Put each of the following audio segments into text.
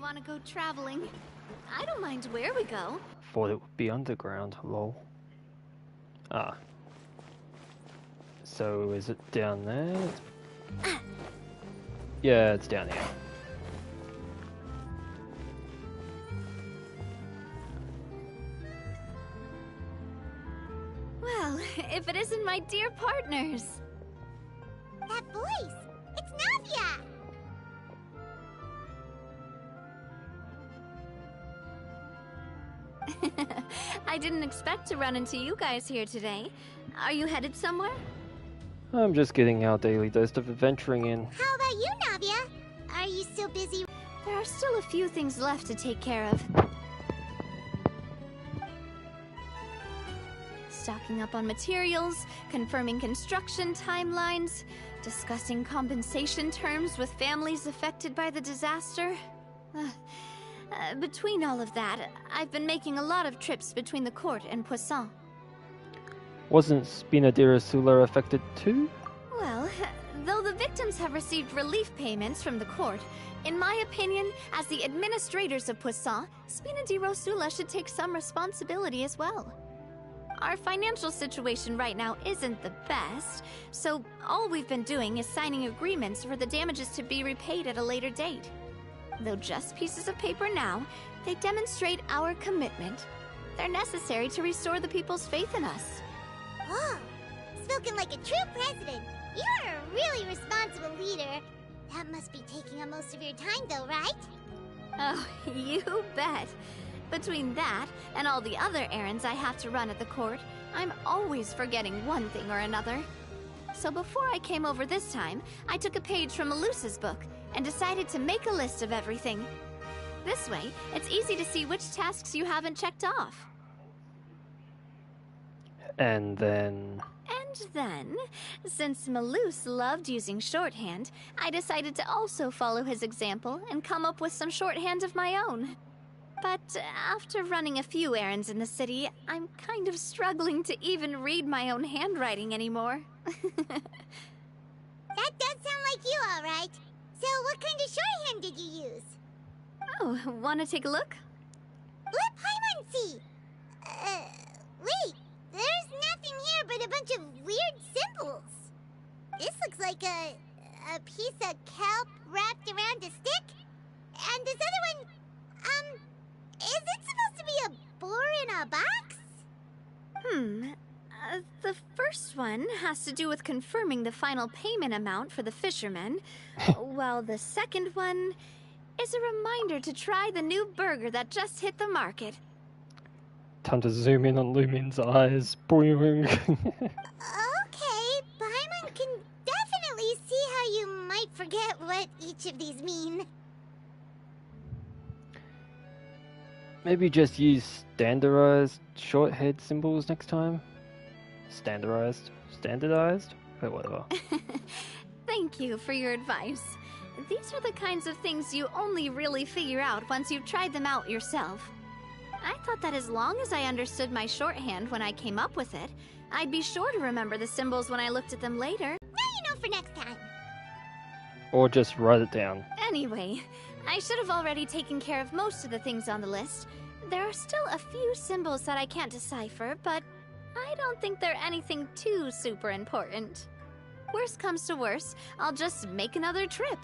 want to go traveling. I don't mind where we go. Thought it would be underground, lol. Ah. So is it down there? Yeah, it's down here. Well, if it isn't my dear partners. That voice! It's Navia! I didn't expect to run into you guys here today. Are you headed somewhere? I'm just getting our daily dose of adventuring in. How about you, Navia? Are you still busy? There are still a few things left to take care of. Stocking up on materials, confirming construction timelines, discussing compensation terms with families affected by the disaster. Between all of that, I've been making a lot of trips between the court and Poisson. Wasn't Spinadera Sula affected too? Well, though the victims have received relief payments from the court, in my opinion, as the administrators of Poisson, Spina di Rosula should take some responsibility as well. Our financial situation right now isn't the best, so all we've been doing is signing agreements for the damages to be repaid at a later date. Though just pieces of paper now, they demonstrate our commitment. They're necessary to restore the people's faith in us. Oh, spoken like a true president. You're a really responsible leader. That must be taking up most of your time though, right? Oh, you bet. Between that and all the other errands I have to run at the court, I'm always forgetting one thing or another. So before I came over this time, I took a page from Melusa's book and decided to make a list of everything. This way, it's easy to see which tasks you haven't checked off. And then... And then, since Melus loved using shorthand, I decided to also follow his example and come up with some shorthand of my own. But after running a few errands in the city, I'm kind of struggling to even read my own handwriting anymore. That does sound like you, all right. So what kind of shorthand did you use? Oh, wanna take a look? Let Paimon see. Wait, there's nothing here but a bunch of weird symbols. This looks like a piece of kelp wrapped around a stick. And this other one, is it supposed to be a boar in a box? The first one has to do with confirming the final payment amount for the fishermen, while the second one is a reminder to try the new burger that just hit the market. Time to zoom in on Lumin's eyes. Boing. Okay, Paimon can definitely see how you might forget what each of these mean. Maybe just use standardized shorthand symbols next time? Standardized? But whatever. Thank you for your advice. These are the kinds of things you only really figure out once you've tried them out yourself. I thought that as long as I understood my shorthand when I came up with it, I'd be sure to remember the symbols when I looked at them later. Now you know for next time. Or just write it down. Anyway, I should have already taken care of most of the things on the list. There are still a few symbols that I can't decipher, but I don't think they're anything too super important. Worst comes to worst, I'll just make another trip.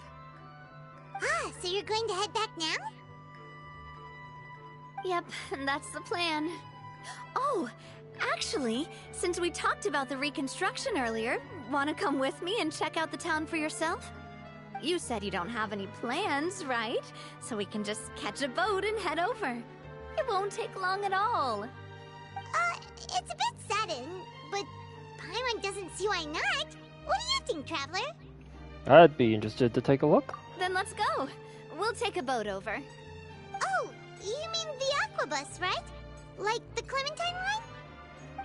Ah, so you're going to head back now? Yep, that's the plan. Oh, actually, since we talked about the reconstruction earlier, want to come with me and check out the town for yourself? You said you don't have any plans, right? So we can just catch a boat and head over. It won't take long at all. It's a bit sudden, but Paimon doesn't see why not. What do you think, Traveler? I'd be interested to take a look. Then let's go. We'll take a boat over. Oh, you mean the Aquabus, right? Like the Clementine line?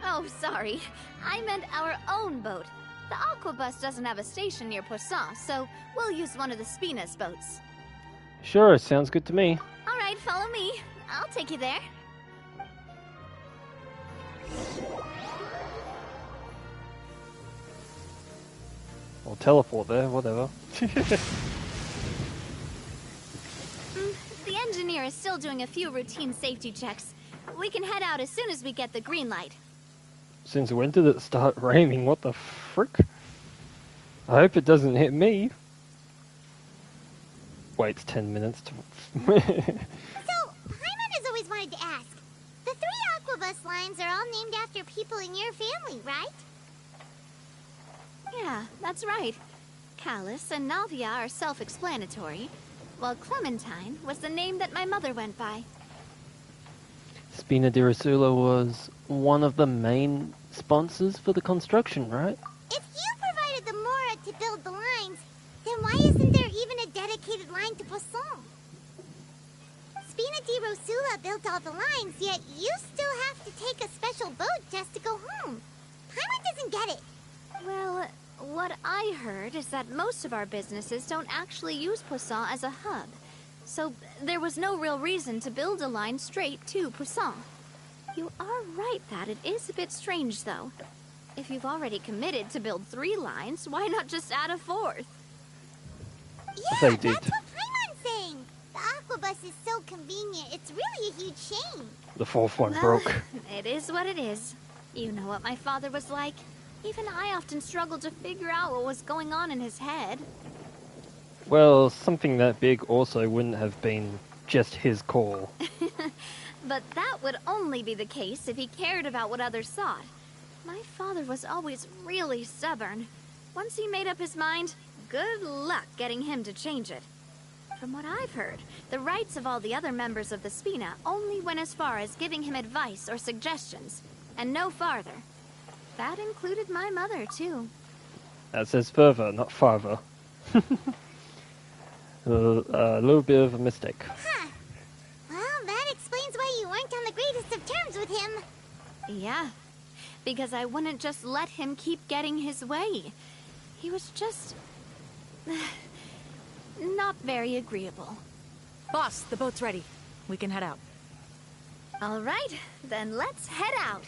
Oh, sorry. I meant our own boat. The Aquabus doesn't have a station near Poisson, so we'll use one of the Spina's boats. Sure, sounds good to me. All right, follow me. I'll take you there. Or teleport there, whatever. The engineer is still doing a few routine safety checks. We can head out as soon as we get the green light. Since when did it start raining? What the frick? I hope it doesn't hit me. Waits 10 minutes to... So, Paimon has always wanted to ask. The 3 Aquabus lines are all named after people in your family, right? Yeah, that's right. Callus and Navia are self-explanatory, while Clementine was the name that my mother went by. Spina di Rosula was one of the main sponsors for the construction, right? If you provided the Mora to build the lines, then why isn't there even a dedicated line to Poisson? Spina di Rosula built all the lines, yet you still have to take a special boat just to go home. Paimon doesn't get it. Well, what I heard is that most of our businesses don't actually use Poisson as a hub. So there was no real reason to build a line straight to Poisson. You are right that it is a bit strange, though. If you've already committed to build 3 lines, why not just add a 4th? Yeah, They did. that's what Paimon's saying. The Aquabus is so convenient, it's really a huge shame. The 4th one Well, broke. It is what it is. You know what my father was like. Even I often struggled to figure out what was going on in his head. Well, something that big also wouldn't have been just his call. But that would only be the case if he cared about what others thought. My father was always really stubborn. Once he made up his mind, good luck getting him to change it. From what I've heard, the rights of all the other members of the Spina only went as far as giving him advice or suggestions, and no farther. That included my mother, too. That says further, not farther. A little bit of a mistake. Huh. Well, that explains why you weren't on the greatest of terms with him. Yeah, because I wouldn't just let him keep getting his way. He was just... not very agreeable. Boss, the boat's ready. We can head out. All right, then let's head out.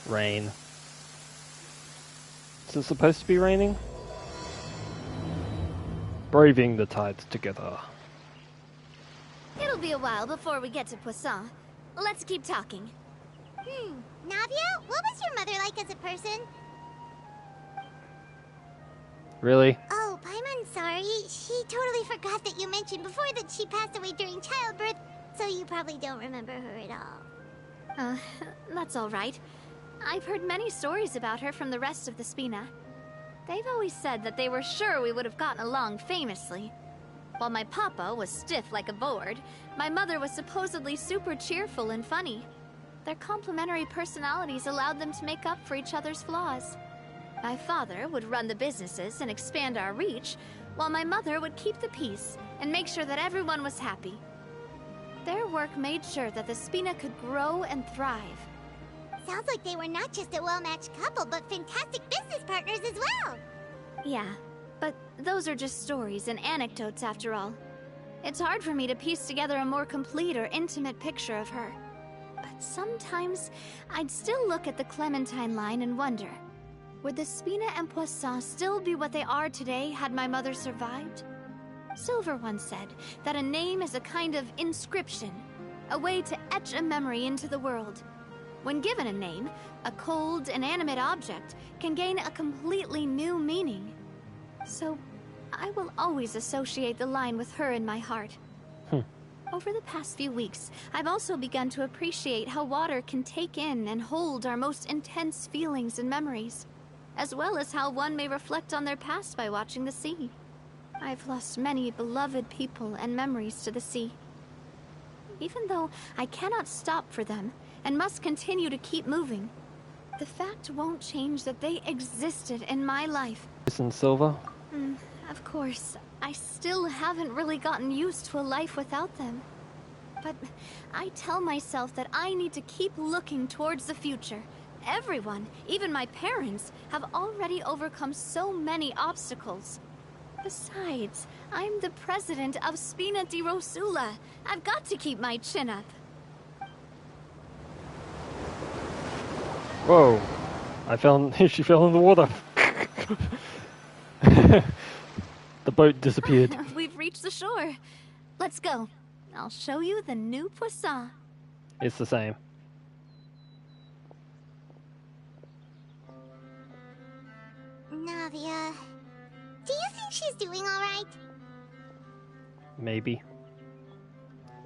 Rain. Is it supposed to be raining? Braving the tides together. It'll be a while before we get to Poisson. Let's keep talking. Navia, what was your mother like as a person? Really? Oh, Paimon's sorry. She totally forgot that you mentioned before that she passed away during childbirth, so you probably don't remember her at all. That's all right. I've heard many stories about her from the rest of the Spina. They've always said that they were sure we would have gotten along famously. While my papa was stiff like a board, my mother was supposedly super cheerful and funny. Their complementary personalities allowed them to make up for each other's flaws. My father would run the businesses and expand our reach, while my mother would keep the peace and make sure that everyone was happy. Their work made sure that the Spina could grow and thrive. Sounds like they were not just a well-matched couple, but fantastic business partners as well. Yeah, but those are just stories and anecdotes after all. It's hard for me to piece together a more complete or intimate picture of her. But sometimes, I'd still look at the Clementine line and wonder, would the Spina and Poisson still be what they are today had my mother survived? Silver once said that a name is a kind of inscription, a way to etch a memory into the world. When given a name, a cold, inanimate object can gain a completely new meaning. So, I will always associate the line with her in my heart. Over the past few weeks, I've also begun to appreciate how water can take in and hold our most intense feelings and memories, as well as how one may reflect on their past by watching the sea. I've lost many beloved people and memories to the sea. Even though I cannot stop for them, and must continue to keep moving, the fact won't change that they existed in my life. And Silver? Of course, I still haven't really gotten used to a life without them. But I tell myself that I need to keep looking towards the future. Everyone, even my parents, have already overcome so many obstacles. Besides, I'm the president of Spina di Rosula. I've got to keep my chin up. Whoa. She fell in the water. The boat disappeared. We've reached the shore. Let's go. I'll show you the new Poisson. It's the same. Navia, do you think she's doing alright? Maybe.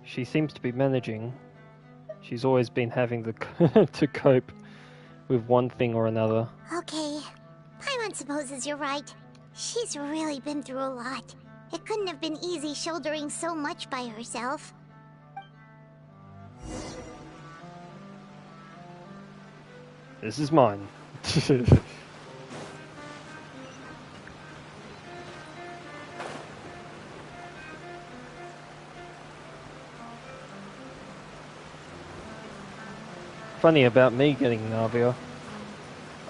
She seems to be managing. She's always been having to cope with one thing or another. Okay, Paimon supposes you're right. She's really been through a lot. It couldn't have been easy shouldering so much by herself. This is mine. Funny about me getting Navia.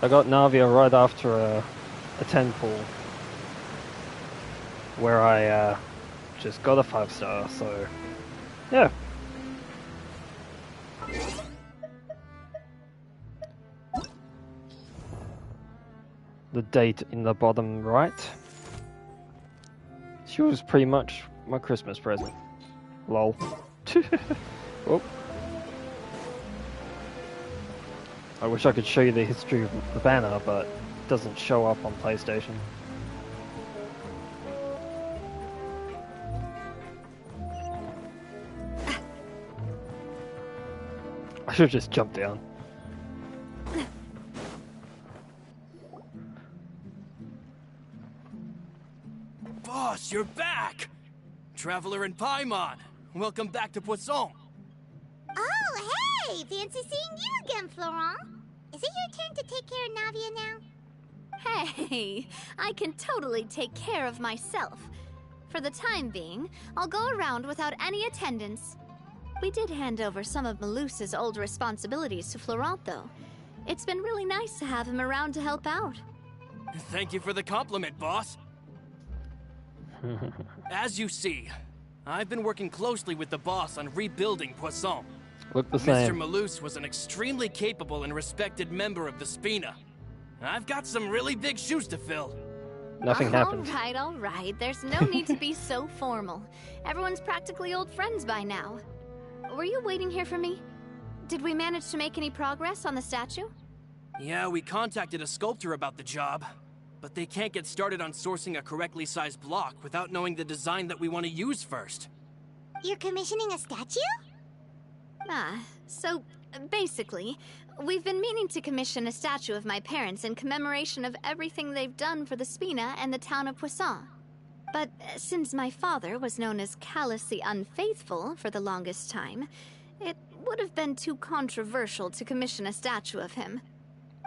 I got Navia right after a temple where I just got a 5-star, so yeah. The date in the bottom right. She was pretty much my Christmas present. Lol. Oh. I wish I could show you the history of the banner, but it doesn't show up on PlayStation. I should have just jumped down. Boss, you're back! Traveler and Paimon, welcome back to Poisson. Oh, hey! Fancy seeing you again, Florent. Is it your turn to take care of Navia now? Hey, I can totally take care of myself. For the time being, I'll go around without any attendance. We did hand over some of Malus's old responsibilities to Florent, though. It's been really nice to have him around to help out. Thank you for the compliment, boss. As you see, I've been working closely with the boss on rebuilding Poisson. Look the Mr. same. Malus was an extremely capable and respected member of the Spina. I've got some really big shoes to fill. Nothing happened. All right. There's no need to be so formal. Everyone's practically old friends by now. Were you waiting here for me? Did we manage to make any progress on the statue? Yeah, we contacted a sculptor about the job, but they can't get started on sourcing a correctly sized block without knowing the design that we want to use first. You're commissioning a statue? So basically, we've been meaning to commission a statue of my parents in commemoration of everything they've done for the Spina and the town of Poisson. But since my father was known as callously unfaithful for the longest time, it would have been too controversial to commission a statue of him.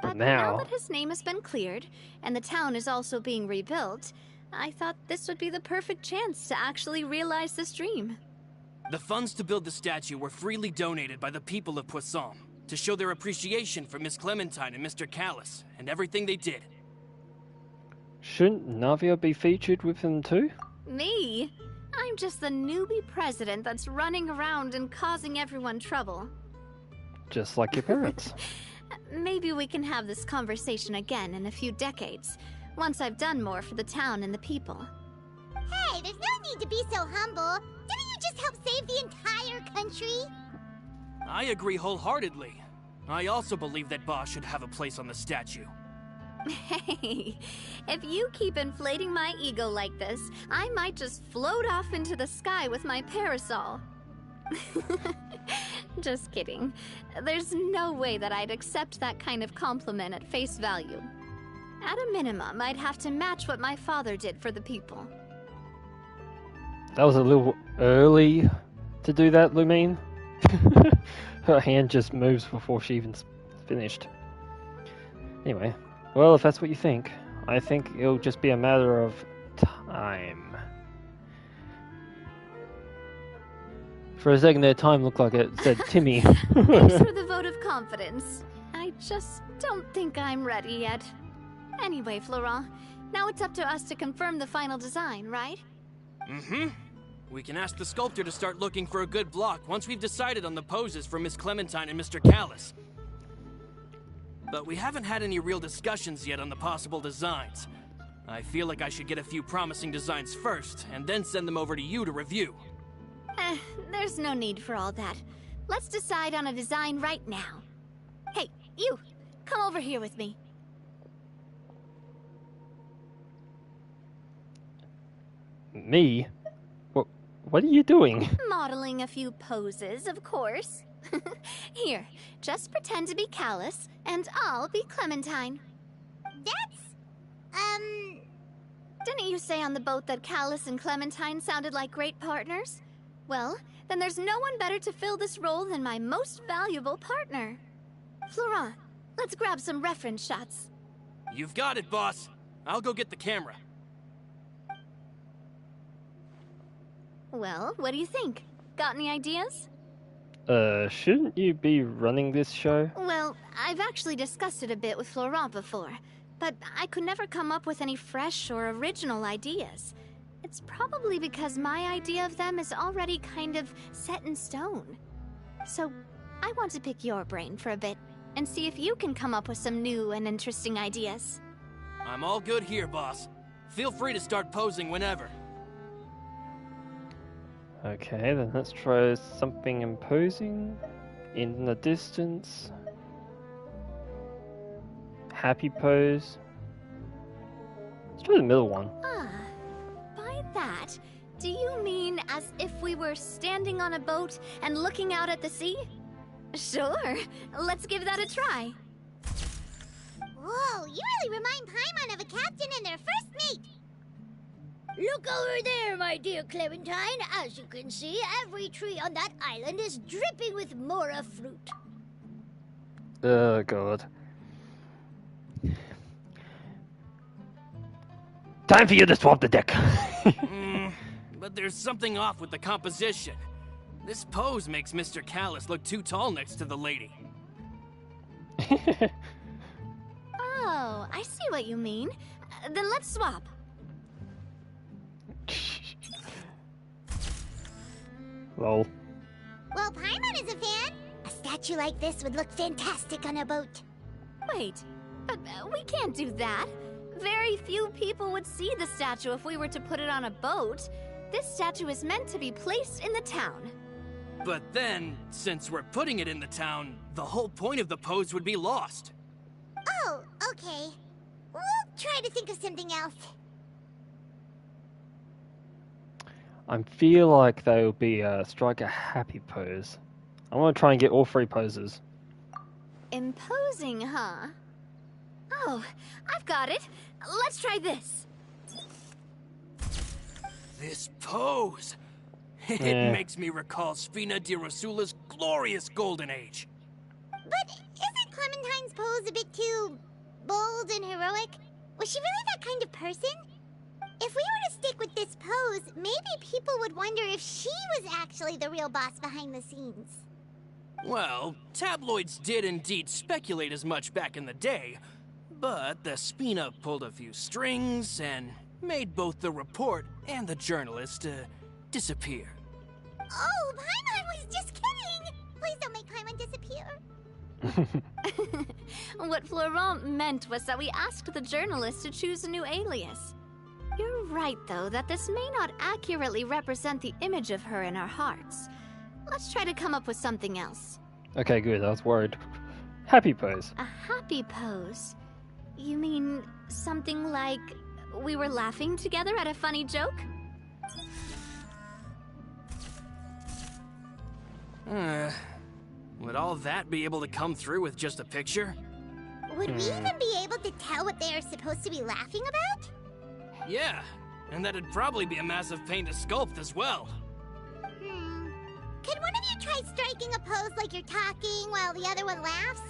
But now that his name has been cleared, and the town is also being rebuilt, I thought this would be the perfect chance to actually realize this dream. The funds to build the statue were freely donated by the people of Poisson to show their appreciation for Miss Clementine and Mr. Callis and everything they did. Shouldn't Navia be featured with them too? Me? I'm just the newbie president that's running around and causing everyone trouble. Just like your parents. Maybe we can have this conversation again in a few decades, once I've done more for the town and the people. Hey, there's no need to be so humble. Didn't you just help save the entire country? I agree wholeheartedly. I also believe that Boss should have a place on the statue. Hey, if you keep inflating my ego like this, I might just float off into the sky with my parasol. Just kidding. There's no way that I'd accept that kind of compliment at face value. At a minimum, I'd have to match what my father did for the people. That was a little early to do that, Lumine. Her hand just moves before she even finished. Anyway, well, if that's what you think, I think it'll just be a matter of time. For a second there, time looked like it said Timmy. Thanks for the vote of confidence. I just don't think I'm ready yet. Anyway, Florent, now it's up to us to confirm the final design, right? Mm-hmm. We can ask the sculptor to start looking for a good block once we've decided on the poses for Miss Clementine and Mr. Callis. but we haven't had any real discussions yet on the possible designs. I feel like I should get a few promising designs first, and then send them over to you to review. There's no need for all that. Let's decide on a design right now. Hey, you! Come over here with me. Me? What are you doing? Modeling a few poses, of course. Here, just pretend to be Callus, and I'll be Clementine. Didn't you say on the boat that Callus and Clementine sounded like great partners? Well, then there's no one better to fill this role than my most valuable partner. Florent, let's grab some reference shots. You've got it, boss. I'll go get the camera. Well, what do you think? Got any ideas? Shouldn't you be running this show? Well, I've actually discussed it a bit with Florent before, but I could never come up with any fresh or original ideas. It's probably because my idea of them is already kind of set in stone. So, I want to pick your brain for a bit, and see if you can come up with some new and interesting ideas. I'm all good here, boss. Feel free to start posing whenever. Okay, then let's try something imposing. In the distance. Happy pose. Let's try the middle one. Ah, by that, do you mean as if we were standing on a boat and looking out at the sea? Sure, let's give that a try. Whoa, you really remind Paimon of a captain and their first mate. Look over there, my dear Clementine. As you can see, every tree on that island is dripping with mora fruit. Oh god. Time for you to swap the deck. But there's something off with the composition. This pose makes Mr. Callus look too tall next to the lady. Oh, I see what you mean. Then let's swap. Lol. Well, Paimon is a fan. A statue like this would look fantastic on a boat. Wait, but we can't do that. Very few people would see the statue if we were to put it on a boat. This statue is meant to be placed in the town. But then, since we're putting it in the town, the whole point of the pose would be lost. Oh, okay. We'll try to think of something else. I feel like they'll be strike a happy pose. I want to try and get all three poses. Imposing, huh? Oh, I've got it. Let's try this. This pose! It makes me recall Spina di Rosula's glorious golden age. But isn't Clementine's pose a bit too bold and heroic? Was she really that kind of person? If we were to stick with this pose, maybe people would wonder if she was actually the real boss behind the scenes. Well, tabloids did indeed speculate as much back in the day, but the Spina pulled a few strings and made both the report and the journalist disappear. Oh, Paimon was just kidding! Please don't make Paimon disappear. What Florent meant was that we asked the journalist to choose a new alias. You're right, though, that this may not accurately represent the image of her in our hearts. Let's try to come up with something else. Okay, good. I was worried. Happy pose. A happy pose? You mean something like we were laughing together at a funny joke? Would all that be able to come through with just a picture? Would we even be able to tell what they are supposed to be laughing about? Yeah, and that'd probably be a massive pain to sculpt as well. Could one of you try striking a pose like you're talking while the other one laughs?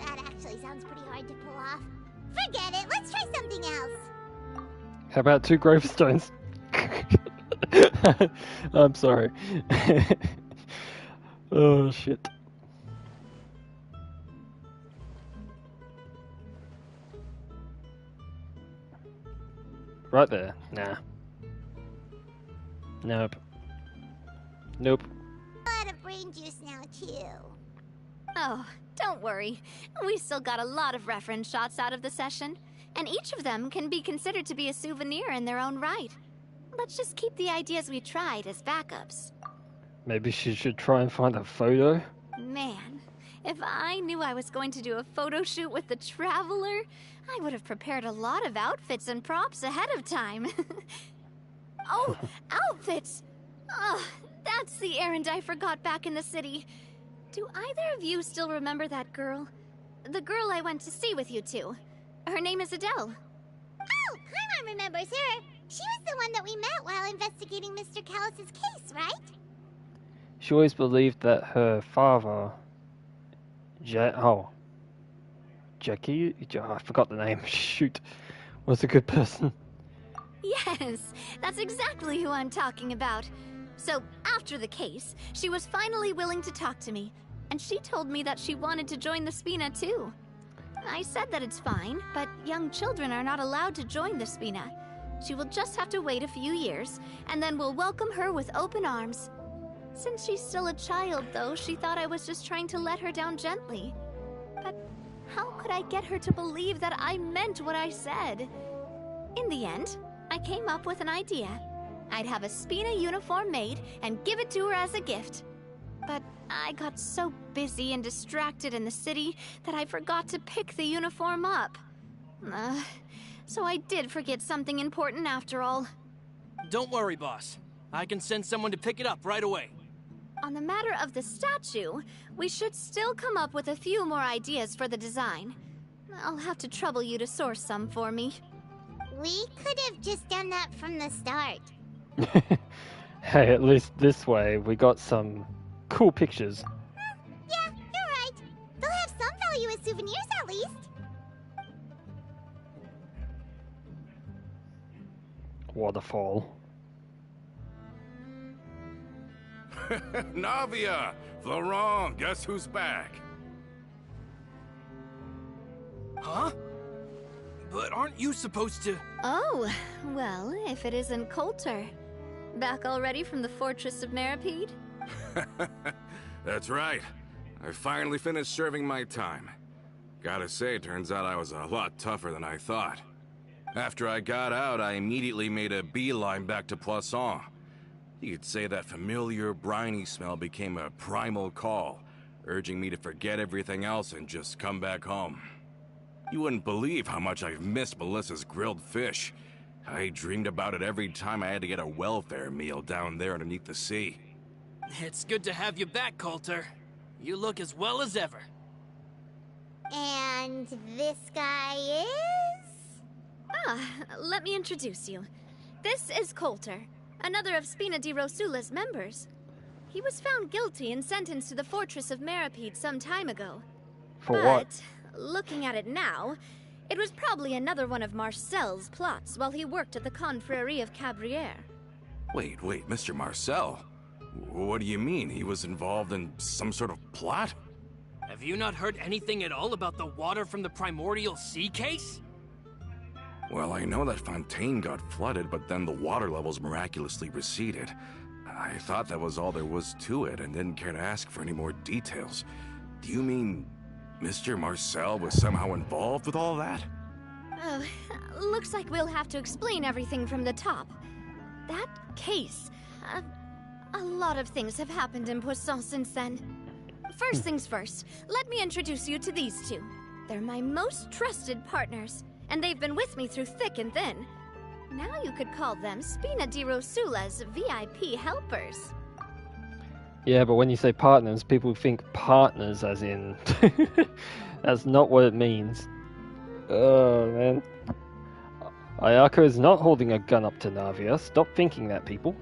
That actually sounds pretty hard to pull off. Forget it, let's try something else. How about two gravestones? I'm sorry. Oh shit. Right there. Nah. Nope. Nope. A lot of brain juice now, too. Oh, don't worry. We still got a lot of reference shots out of the session, and each of them can be considered to be a souvenir in their own right. Let's just keep the ideas we tried as backups. Maybe she should try and find a photo? Man, if I knew I was going to do a photo shoot with the Traveler, I would have prepared a lot of outfits and props ahead of time. Oh, outfits! Ugh, that's the errand I forgot back in the city. Do either of you still remember that girl? The girl I went to see with you two. Her name is Adele. Oh, Paimon remembers her. She was the one that we met while investigating Mr. Callus's case, right? She always believed that her father, Jackie? I forgot the name. Shoot. Was a good person. Yes, that's exactly who I'm talking about. So, after the case, she was finally willing to talk to me, and she told me that she wanted to join the Spina too. I said that it's fine, but young children are not allowed to join the Spina. She will just have to wait a few years, and then we'll welcome her with open arms. Since she's still a child, though, she thought I was just trying to let her down gently. But how could I get her to believe that I meant what I said? In the end, I came up with an idea. I'd have a Spina uniform made and give it to her as a gift. But I got so busy and distracted in the city that I forgot to pick the uniform up. So I did forget something important after all. Don't worry, boss. I can send someone to pick it up right away. On the matter of the statue, we should still come up with a few more ideas for the design. I'll have to trouble you to source some for me. We could have just done that from the start. Hey, at least this way we got some cool pictures. Yeah, you're right. They'll have some value as souvenirs at least. Waterfall. Navia! Florent, guess who's back? Huh? But aren't you supposed to... Oh, well, if it isn't Coulter. Back already from the Fortress of Meripede? That's right. I finally finished serving my time. Gotta say, turns out I was a lot tougher than I thought. After I got out, I immediately made a beeline back to Poisson. You could say that familiar, briny smell became a primal call, urging me to forget everything else and just come back home. You wouldn't believe how much I've missed Melissa's grilled fish. I dreamed about it every time I had to get a welfare meal down there underneath the sea. It's good to have you back, Coulter. You look as well as ever. And this guy is? Let me introduce you. This is Coulter, another of Spina di Rosula's members. He was found guilty and sentenced to the Fortress of Meripede some time ago. For what? Looking at it now, it was probably another one of Marcel's plots while he worked at the Confrérie of Cabrières. Wait, Mr. Marcel? What do you mean? He was involved in some sort of plot? Have you not heard anything at all about the water from the primordial sea case? Well, I know that Fontaine got flooded, but then the water levels miraculously receded. I thought that was all there was to it and didn't care to ask for any more details. Do you mean Mr. Marcel was somehow involved with all that? Oh, looks like we'll have to explain everything from the top. That case... a lot of things have happened in Poisson since then. First things first, let me introduce you to these two. They're my most trusted partners, and they've been with me through thick and thin. Now you could call them Spina di Rosula's VIP helpers. Yeah, but when you say partners, people think partners as in... That's not what it means. Oh, man. Ayako is not holding a gun up to Navia. Stop thinking that, people.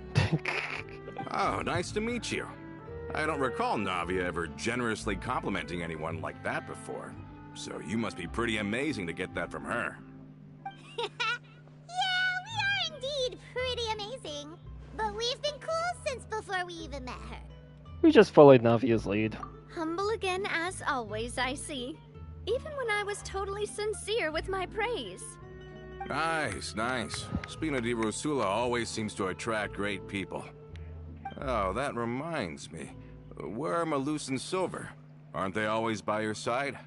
Oh, nice to meet you. I don't recall Navia ever generously complimenting anyone like that before. So you must be pretty amazing to get that from her. Yeah, we are indeed pretty amazing. But we've been cool since before we even met her. We just followed Navia's lead. Humble again as always, I see. Even when I was totally sincere with my praise. Nice, nice. Spina di Rosula always seems to attract great people. Oh, that reminds me. Where are Malus and Silver? Aren't they always by your side?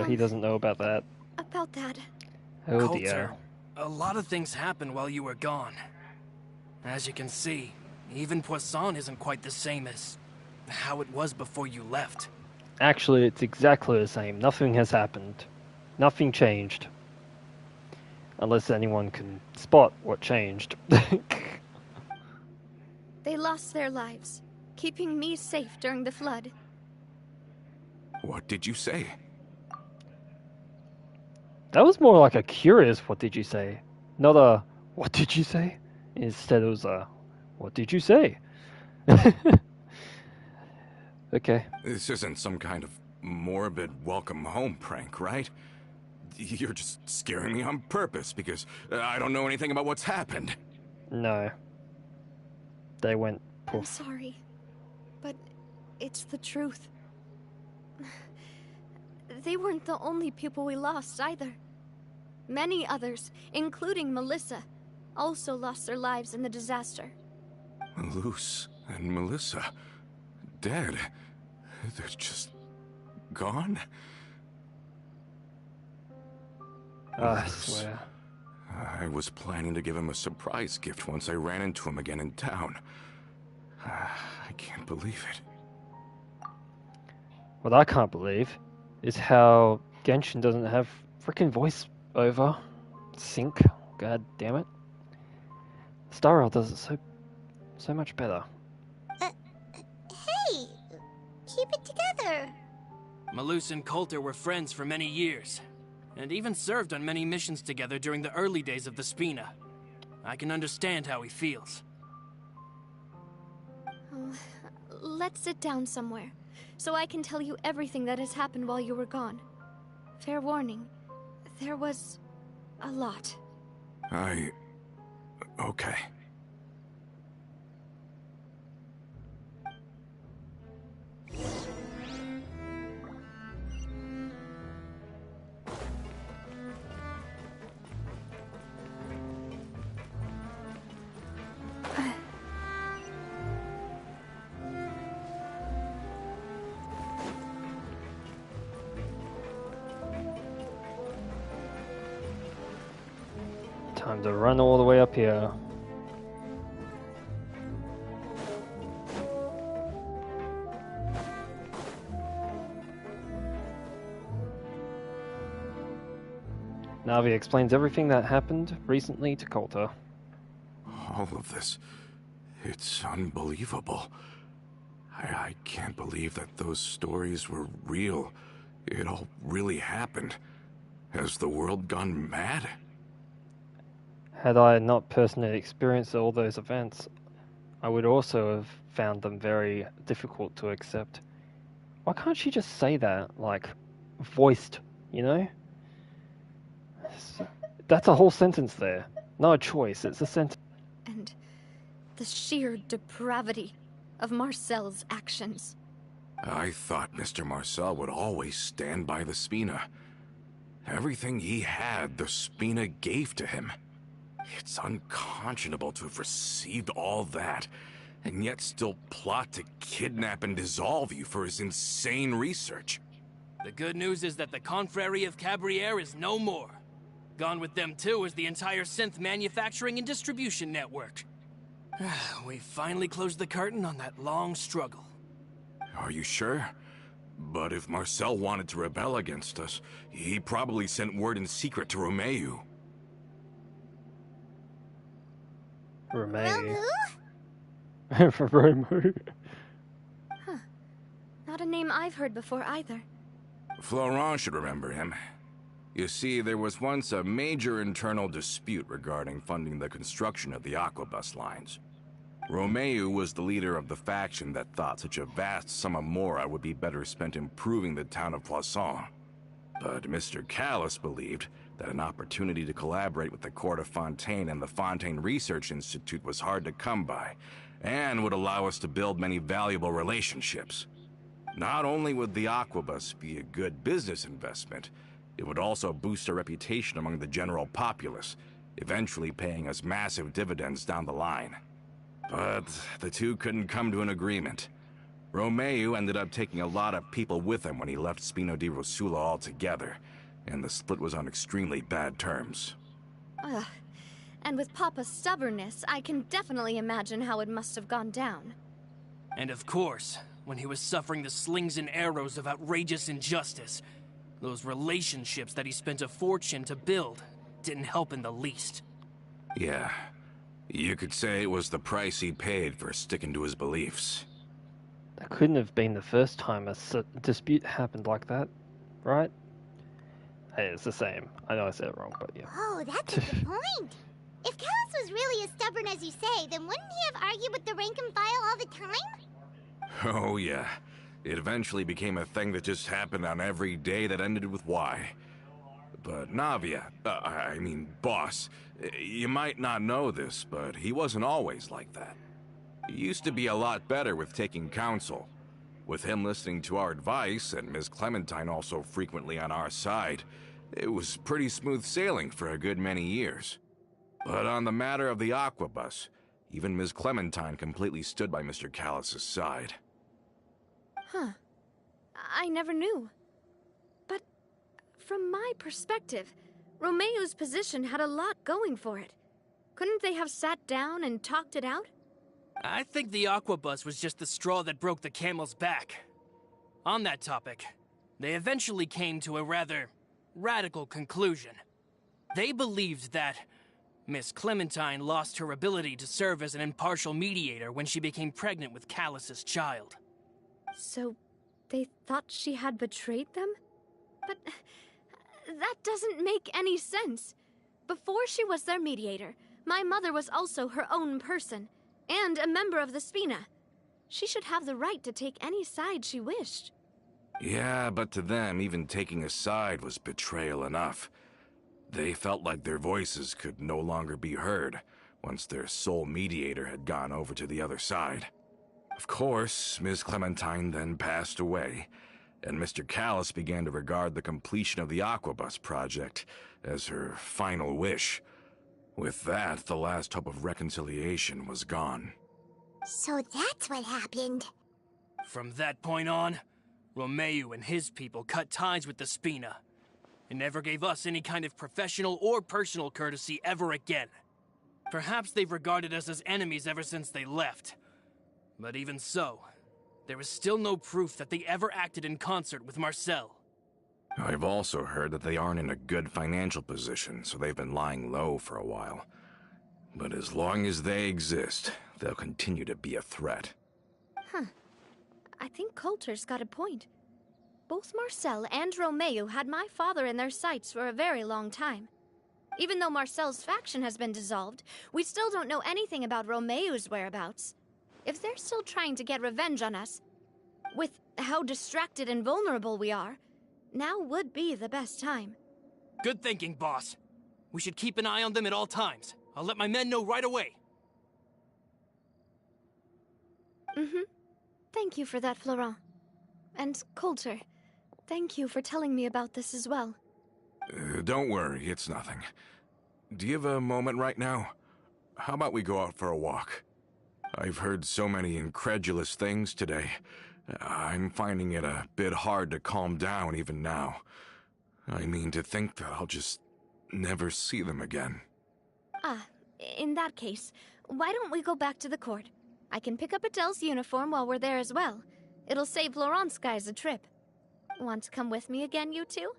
He doesn't know about that. About that. Oh Coulter, dear. a lot of things happened while you were gone. As you can see, even Poisson isn't quite the same as how it was before you left. Actually, it's exactly the same. Nothing has happened. Nothing changed. Unless anyone can spot what changed. They lost their lives, keeping me safe during the flood. What did you say? That was more like a curious what did you say? Not a what did you say? Instead it was a what did you say? Okay. This isn't some kind of morbid welcome home prank, right? You're just scaring me on purpose because I don't know anything about what's happened. No. They went I'm poof. sorry, but it's the truth. They weren't the only people we lost either. Many others, including Melissa, also lost their lives in the disaster. Luce and Melissa, dead. They're just gone? I swear. I was planning to give him a surprise gift once I ran into him again in town. I can't believe it. What I can't believe is how Genshin doesn't have freaking voice over sync. God damn it. Star Rail does it so much better. Hey, keep it together. Malus and Coulter were friends for many years, and even served on many missions together during the early days of the Spina. I can understand how he feels. Let's sit down somewhere, so I can tell you everything that has happened while you were gone. Fair warning, there was a lot. Okay. Time to run all the way up here. Navia explains everything that happened recently to Coulter. All of this, it's unbelievable. I can't believe that those stories were real. It all really happened. Has the world gone mad? Had I not personally experienced all those events, I would also have found them very difficult to accept. Why can't she just say that, like, voiced, you know? That's a whole sentence there. Not a choice, it's a sentence. And the sheer depravity of Marcel's actions. I thought Mr. Marcel would always stand by the Spina. Everything he had, the Spina gave to him. It's unconscionable to have received all that, and yet still plot to kidnap and dissolve you for his insane research. The good news is that the Confrérie of Cabriere is no more. Gone with them too is the entire synth manufacturing and distribution network. We finally closed the curtain on that long struggle. Are you sure? But if Marcel wanted to rebel against us, he probably sent word in secret to Romeu. Romeu. Ramu? Romeu. Not a name I've heard before either. Florent should remember him. You see, there was once a major internal dispute regarding funding the construction of the Aquabus lines. Romeu was the leader of the faction that thought such a vast sum of mora would be better spent improving the town of Poisson. But Mr. Callis believed that an opportunity to collaborate with the Court of Fontaine and the Fontaine Research Institute was hard to come by, and would allow us to build many valuable relationships. Not only would the Aquabus be a good business investment, It would also boost our reputation among the general populace, eventually paying us massive dividends down the line. But the two couldn't come to an agreement. Romeu ended up taking a lot of people with him when he left Spino di Rosula altogether, and the split was on extremely bad terms. Ugh. And with Papa's stubbornness, I can definitely imagine how it must have gone down. And of course, when he was suffering the slings and arrows of outrageous injustice, those relationships that he spent a fortune to build didn't help in the least. Yeah, you could say it was the price he paid for sticking to his beliefs. That couldn't have been the first time a dispute happened like that, right? Hey, it's the same. I know I said it wrong, but yeah. Oh, that's a good point. If Callus was really as stubborn as you say, then wouldn't he have argued with the rank and file all the time? Oh yeah, it eventually became a thing that just happened on every day that ended with Y. But Navia, boss, you might not know this, but he wasn't always like that. He used to be a lot better with taking counsel. With him listening to our advice, and Ms. Clementine also frequently on our side, it was pretty smooth sailing for a good many years. But on the matter of the Aquabus, even Ms. Clementine completely stood by Mr. Callus's side. Huh. I never knew. But from my perspective, Romeu's position had a lot going for it. Couldn't they have sat down and talked it out? I think the Aquabus was just the straw that broke the camel's back. On that topic, they eventually came to a rather radical conclusion. They believed that Miss Clementine lost her ability to serve as an impartial mediator when she became pregnant with Callus's child. So, they thought she had betrayed them? But that doesn't make any sense. Before she was their mediator, my mother was also her own person, and a member of the Spina. She should have the right to take any side she wished. Yeah, but to them, even taking a side was betrayal enough. They felt like their voices could no longer be heard once their sole mediator had gone over to the other side. Of course, Ms. Clementine then passed away, and Mr. Callus began to regard the completion of the Aquabus project as her final wish. With that, the last hope of reconciliation was gone. So that's what happened. From that point on, Romeu and his people cut ties with the Spina, and never gave us any kind of professional or personal courtesy ever again. Perhaps they've regarded us as enemies ever since they left. But even so, there is still no proof that they ever acted in concert with Marcel. I've also heard that they aren't in a good financial position, so they've been lying low for a while. But as long as they exist, they'll continue to be a threat. Huh. I think Coulter's got a point. Both Marcel and Romeu had my father in their sights for a very long time. Even though Marcel's faction has been dissolved, we still don't know anything about Romeu's whereabouts. If they're still trying to get revenge on us, with how distracted and vulnerable we are, now would be the best time. Good thinking, boss. We should keep an eye on them at all times. I'll let my men know right away. Thank you for that, Florent. And Coulter, thank you for telling me about this as well. Don't worry, it's nothing. Do you have a moment right now? How about we go out for a walk? I've heard so many incredulous things today. I'm finding it a bit hard to calm down even now. I mean, to think that I'll just never see them again. In that case, why don't we go back to the court? I can pick up Adele's uniform while we're there as well. It'll save Laurent's guys a trip. Want to come with me again, you two?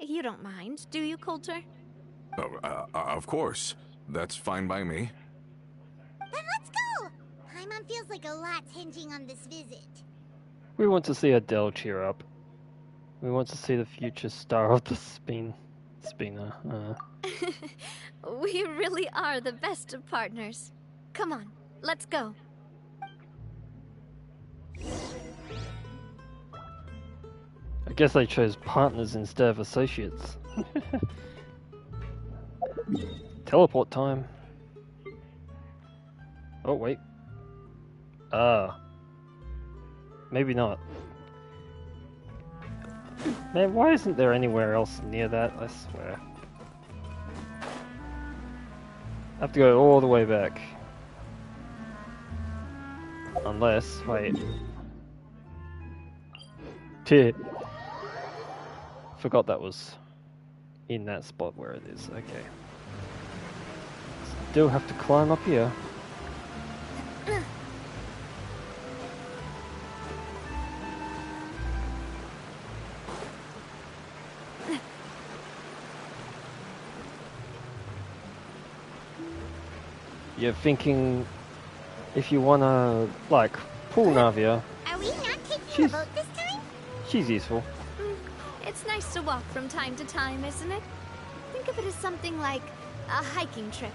You don't mind, do you, Coulter? Oh, of course. That's fine by me. Then let's go! Paimon feels like a lot's hinging on this visit. We want to see Adele cheer up. We want to see the future star of the Spina. We really are the best of partners. Come on, let's go. I guess they chose partners instead of associates. Teleport time. Oh, wait. Maybe not. Man, why isn't there anywhere else near that? I swear. I have to go all the way back. Unless, wait. Tit. Forgot that was in that spot where it is. Okay. Still have to climb up here. You're thinking if you wanna, like, pull Navia. Are we not taking She's- the boat this time? She's useful. It's nice to walk from time to time, isn't it? Think of it as something like a hiking trip.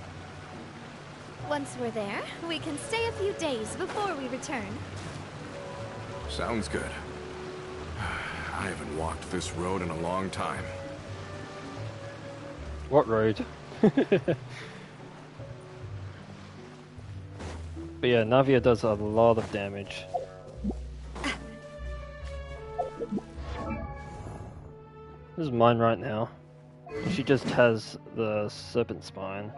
Once we're there, we can stay a few days before we return. Sounds good. I haven't walked this road in a long time. What road? But yeah, Navia does a lot of damage. This is mine right now. She just has the serpent spine.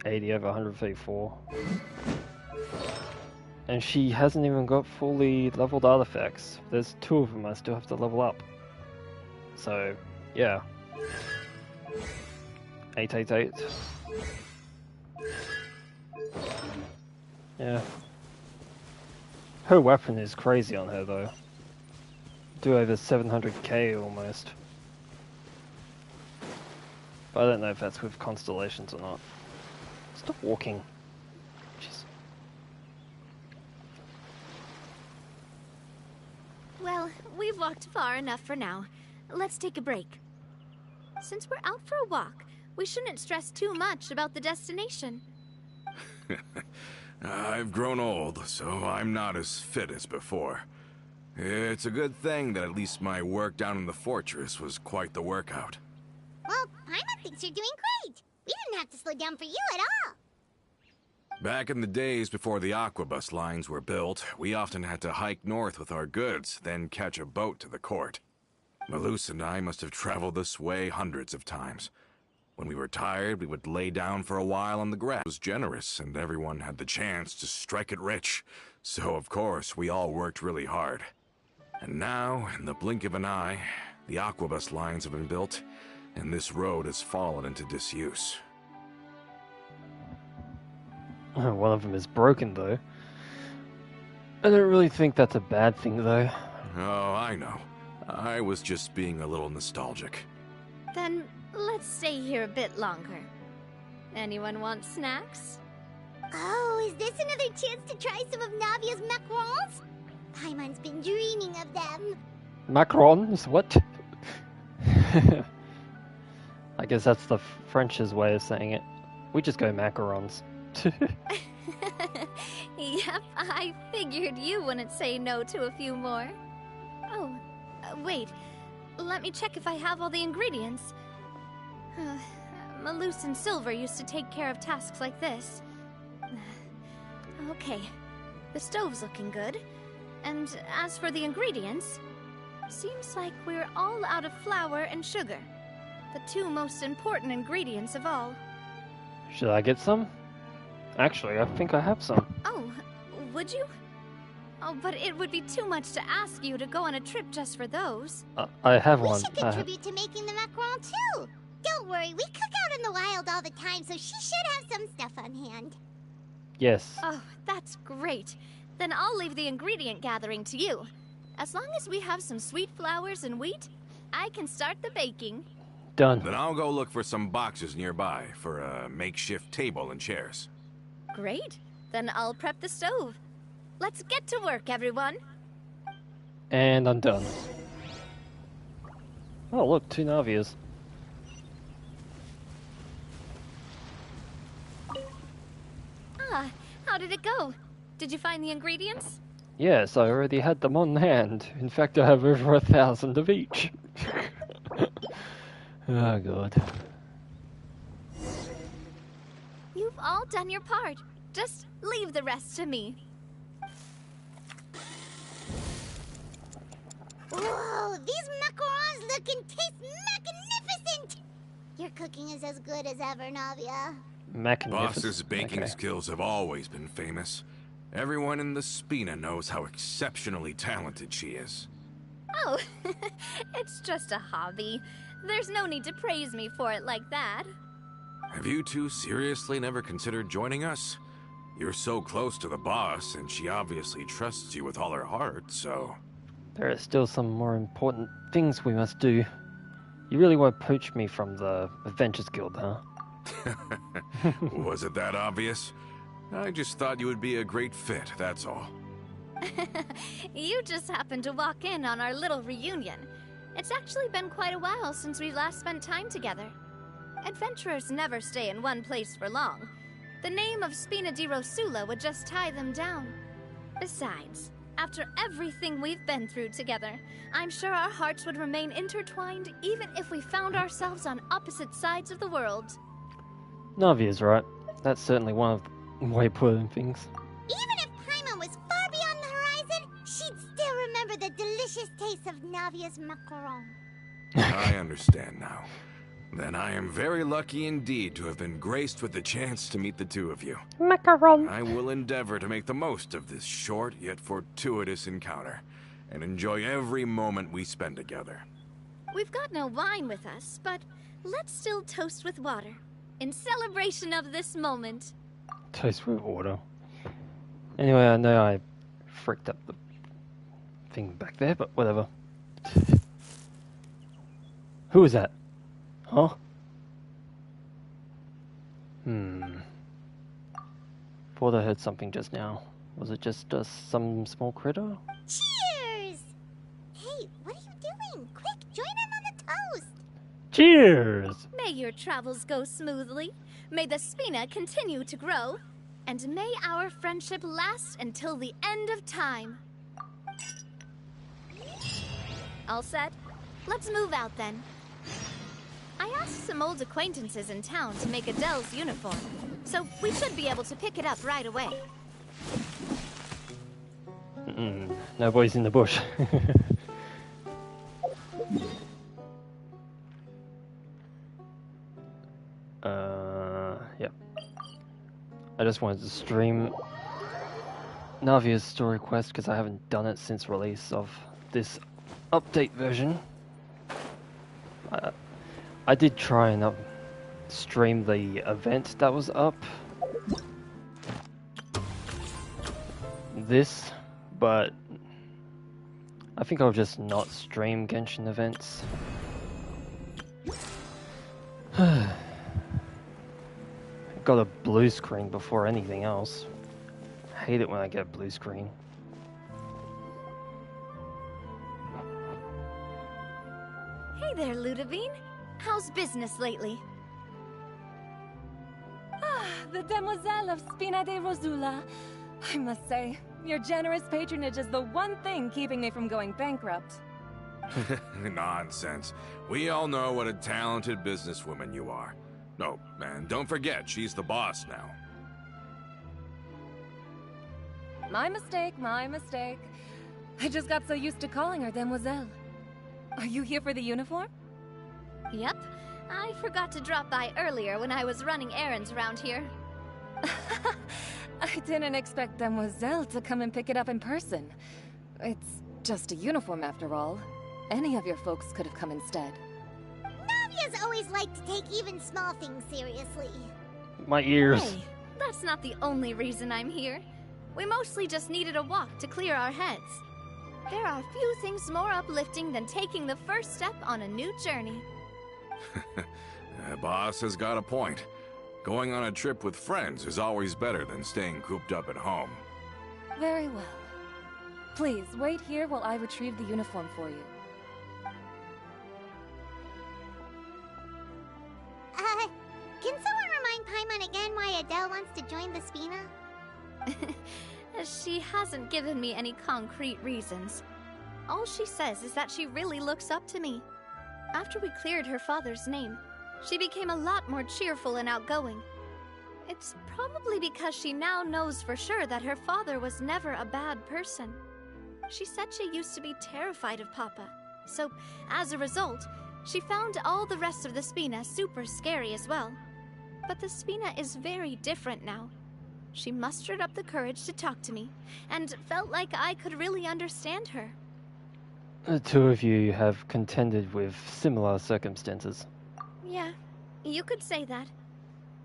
80 over 134. And she hasn't even got fully leveled artifacts. There's 2 of them I still have to level up. So, yeah. 888. Yeah. Her weapon is crazy on her though. Do over 700k almost. But I don't know if that's with constellations or not. Stop walking. Jeez. Well, we've walked far enough for now. Let's take a break. Since we're out for a walk, we shouldn't stress too much about the destination. I've grown old, so I'm not as fit as before. It's a good thing that at least my work down in the fortress was quite the workout. Well, Paimon thinks you're doing great. We didn't have to slow down for you at all. Back in the days before the aquabus lines were built, we often had to hike north with our goods, then catch a boat to the court. Malus and I must have traveled this way hundreds of times. When we were tired, we would lay down for a while on the grass. It was generous, and everyone had the chance to strike it rich. So, of course, we all worked really hard. And now, in the blink of an eye, the aquabus lines have been built, and this road has fallen into disuse. One of them is broken though. I don't really think that's a bad thing though. Oh, I know. I was just being a little nostalgic. Then let's stay here a bit longer. Anyone want snacks? Oh, is this another chance to try some of Navia's macarons? Paimon's been dreaming of them. Macrons? What? I guess that's the French's way of saying it. We just go macarons. Yep, I figured you wouldn't say no to a few more. Oh, wait. Let me check if I have all the ingredients. Malus and Silver used to take care of tasks like this. Okay, the stove's looking good. And as for the ingredients, seems like we're all out of flour and sugar. The 2 most important ingredients of all. Should I get some? Actually, I think I have some. Oh, would you? Oh, but it would be too much to ask you to go on a trip just for those. I have We one. should contribute to making the macaron too. Don't worry, we cook out in the wild all the time, so she should have some stuff on hand. Yes. Oh, that's great. Then I'll leave the ingredient gathering to you. As long as we have some sweet flowers and wheat, I can start the baking. Done. Then I'll go look for some boxes nearby for a makeshift table and chairs. Great. Then I'll prep the stove. Let's get to work, everyone. And I'm done. Oh, look, 2 Navias. Ah, how did it go? Did you find the ingredients? Yes, I already had them on hand. In fact, I have over 1,000 of each. Oh, God. You've all done your part. Just leave the rest to me. Whoa, these macarons look and taste magnificent! Your cooking is as good as ever, Navia. Boss's baking skills have always been famous. Everyone in the Spina knows how exceptionally talented she is. Oh, it's just a hobby. There's no need to praise me for it like that. Have you two seriously never considered joining us? You're so close to the boss, and she obviously trusts you with all her heart, so... There are still some more important things we must do. You really won't poach me from the Adventures Guild, huh? Was it that obvious? I just thought you would be a great fit, that's all. You just happened to walk in on our little reunion. It's actually been quite a while since we last spent time together. Adventurers never stay in one place for long. The name of Spina di Rosula would just tie them down. Besides, after everything we've been through together, I'm sure our hearts would remain intertwined even if we found ourselves on opposite sides of the world. Navia's right. That's certainly one of the way of putting things. Even if Paimon was far beyond the horizon, she'd still remember the delicious taste of Navia's macaron. I understand now. Then I am very lucky indeed to have been graced with the chance to meet the two of you. Macaron! I will endeavor to make the most of this short yet fortuitous encounter, and enjoy every moment we spend together. We've got no wine with us, but let's still toast with water, in celebration of this moment. Toast with water. Anyway, I know I fricked up the thing back there, but whatever. Who is that? Huh? Thought I heard something just now. Was it just some small critter? Cheers! Hey, what are you doing? Quick, join in on the toast! Cheers! May your travels go smoothly, may the Spina continue to grow, and may our friendship last until the end of time. All set? Let's move out then. I asked some old acquaintances in town to make Adele's uniform, so we should be able to pick it up right away. No boys in the bush. Yep. I just wanted to stream Navia's story quest because I haven't done it since release of this update version. I did try and stream the event that was up. But I think I'll just not stream Genshin events. Got a blue screen before anything else. I hate it when I get a blue screen. Hey there, Ludovine. How's business lately? Ah, the Demoiselle of Spina di Rosula. I must say, your generous patronage is the one thing keeping me from going bankrupt. Nonsense. We all know what a talented businesswoman you are. Oh, and don't forget, she's the boss now. My mistake, my mistake. I just got so used to calling her Demoiselle. Are you here for the uniform? Yep. I forgot to drop by earlier when I was running errands around here. I didn't expect Demoiselle to come and pick it up in person. It's just a uniform after all. Any of your folks could have come instead. Navia's always liked to take even small things seriously. My ears. Hey, that's not the only reason I'm here. We mostly just needed a walk to clear our heads. There are few things more uplifting than taking the first step on a new journey. Boss has got a point. Going on a trip with friends is always better than staying cooped up at home. Very well. Please, wait here while I retrieve the uniform for you. Can someone remind Paimon again why Adele wants to join the Spina? She hasn't given me any concrete reasons. All she says is that she really looks up to me. After we cleared her father's name, she became a lot more cheerful and outgoing. It's probably because she now knows for sure that her father was never a bad person. She said she used to be terrified of Papa. So, as a result, she found all the rest of the Spina super scary as well. But the Spina is very different now. She mustered up the courage to talk to me, and felt like I could really understand her. The two of you have contended with similar circumstances. Yeah, you could say that.